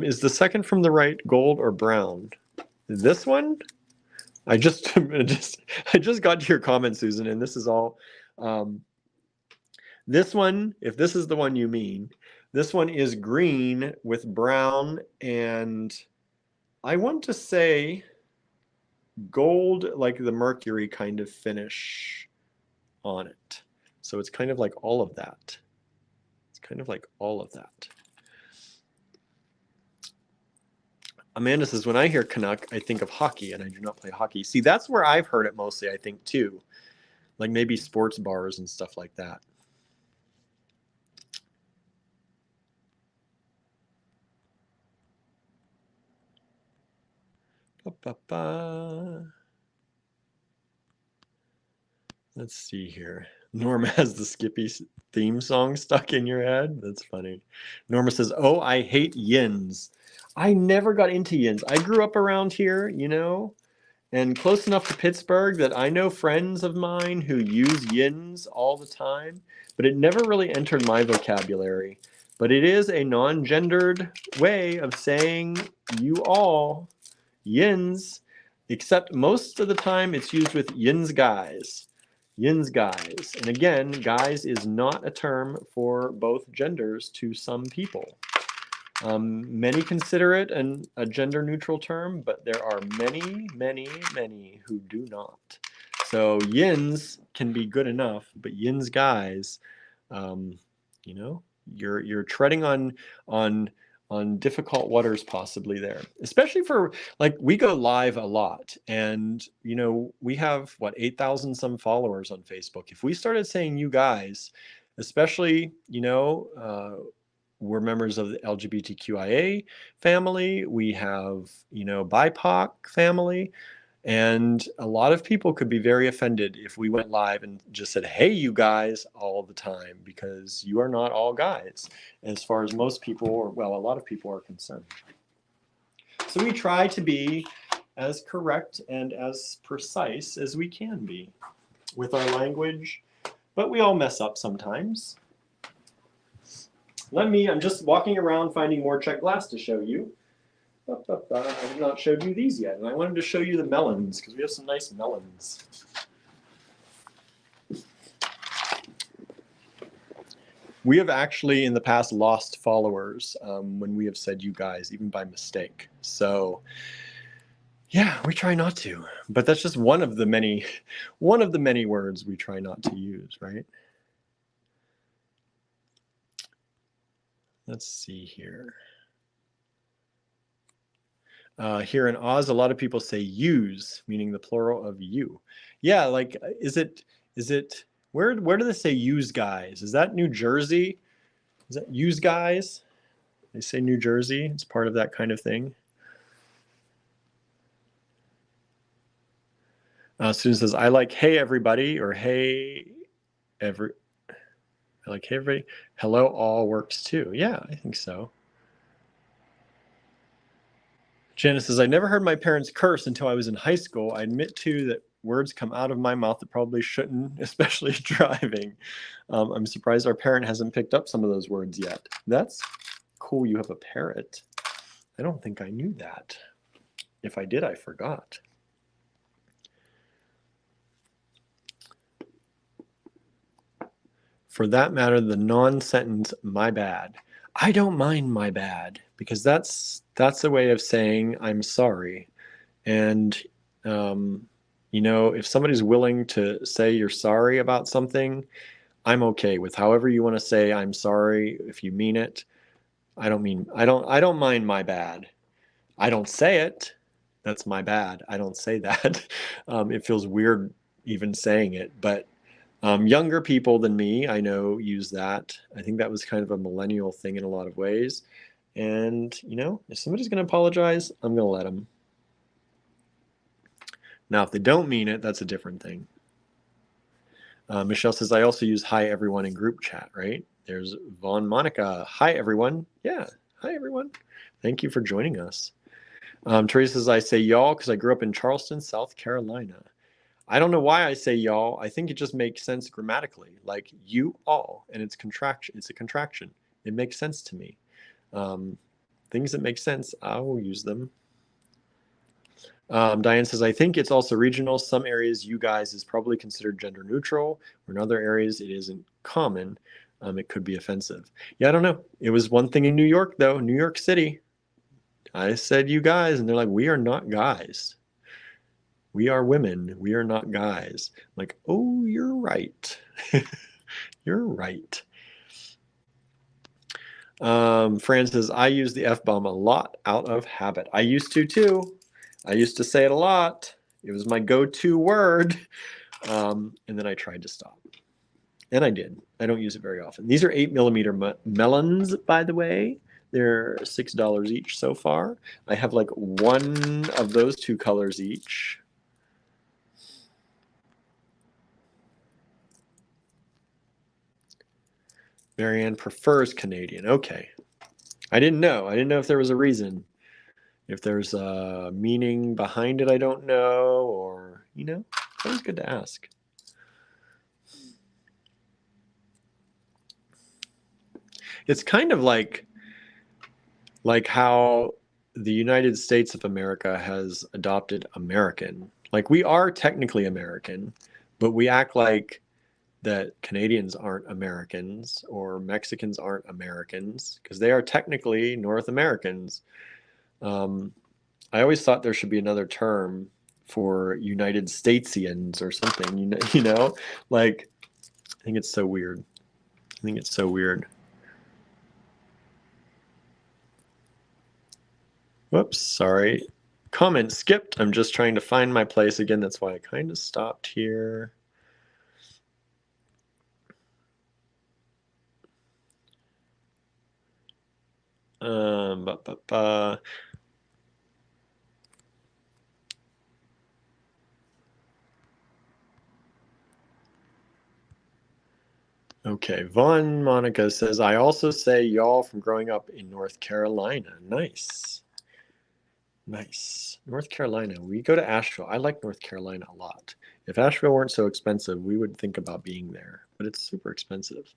Is the second from the right gold or brown? This one? I just got to your comment, Susan, and this is all. This one, if this is the one you mean, this one is green with brown and I want to say gold, like the mercury kind of finish on it. So it's kind of like all of that. It's kind of like all of that. Amanda says, when I hear Canuck, I think of hockey, and I do not play hockey. See, that's where I've heard it mostly, I think, too. Like maybe sports bars and stuff like that. Let's see here. Norma has the Skippy theme song stuck in your head. That's funny. Norma says, oh, I hate yins. I never got into yins. I grew up around here, you know, and close enough to Pittsburgh that I know friends of mine who use yins all the time, but it never really entered my vocabulary. But it is a non-gendered way of saying you all, yins, except most of the time it's used with yins guys. Yins guys. And again, guys is not a term for both genders to some people. Many consider it a gender neutral term, but there are many, many, many who do not. So yins can be good enough, but yins guys, you know, you're treading on difficult waters possibly there, especially for like we go live a lot, and you know we have what 8,000 some followers on Facebook. If we started saying you guys, especially you know. We're members of the LGBTQIA family. We have, you know, BIPOC family. And a lot of people could be very offended if we went live and just said, hey, you guys, all the time, because you are not all guys, as far as most people, or well, a lot of people are concerned. So we try to be as correct and as precise as we can be with our language, but we all mess up sometimes. I'm just walking around finding more Czech glass to show you. I have not showed you these yet, and I wanted to show you the melons because we have some nice melons. We have actually in the past lost followers when we have said you guys, even by mistake. So yeah, we try not to, but that's just one of the many words we try not to use, right? Let's see here. Here in Oz, a lot of people say use, meaning the plural of you. Yeah, like is it where do they say use guys? Is that New Jersey? Is that use guys? They say New Jersey. It's part of that kind of thing. Susan says, I like hey everybody, or hey every. I like hey everybody. Hello all works too. Yeah, I think so. Janice says, I never heard my parents curse until I was in high school. I admit too that words come out of my mouth that probably shouldn't, especially driving. I'm surprised our parent hasn't picked up some of those words yet. That's cool. You have a parrot. I don't think I knew that. If I did, I forgot. For that matter, the non-sentence, my bad. I don't mind my bad, because that's a way of saying I'm sorry. And, you know, if somebody's willing to say you're sorry about something, I'm okay with however you want to say I'm sorry. If you mean it, I don't mind my bad. I don't say it. That's my bad. I don't say that. It feels weird even saying it, but younger people than me, I know, use that. I think that was kind of a millennial thing in a lot of ways. And, you know, if somebody's going to apologize, I'm going to let them. Now, if they don't mean it, that's a different thing. Michelle says, I also use hi everyone in group chat, right? There's Vaughn Monica. Hi, everyone. Yeah. Hi, everyone. Thank you for joining us. Teresa says, I say y'all because I grew up in Charleston, South Carolina. I don't know why I say y'all. I think it just makes sense grammatically, like you all, and it's contraction. It's a contraction. It makes sense to me. Things that make sense, I will use them. Diane says, I think it's also regional. Some areas you guys is probably considered gender neutral, or in other areas it isn't common. It could be offensive. Yeah, I don't know. It was one thing in New York, though. New York City. I said you guys, and they're like, we are not guys. We are women. We are not guys. I'm like, oh, you're right. You're right. Fran says, I use the F-bomb a lot out of habit. I used to too. I used to say it a lot. It was my go-to word. And then I tried to stop. And I did. I don't use it very often. These are 8mm melons, by the way. They're $6 each so far. I have like one of those two colors each. Marianne prefers Canadian. Okay. I didn't know. I didn't know if there was a reason. If there's a meaning behind it, I don't know, or, you know, it's always good to ask. It's kind of like how the United States of America has adopted American. Like, we are technically American, but we act like that Canadians aren't Americans or Mexicans aren't Americans because they are technically North Americans. I always thought there should be another term for United Statesians or something, you know, like, I think it's so weird. I think it's so weird. Whoops, sorry. Comment skipped. I'm just trying to find my place again. That's why I kind of stopped here. Okay, Vaughn Monica says, I also say y'all from growing up in North Carolina. Nice. Nice. North Carolina. We go to Asheville. I like North Carolina a lot. If Asheville weren't so expensive, we would think about being there, but it's super expensive.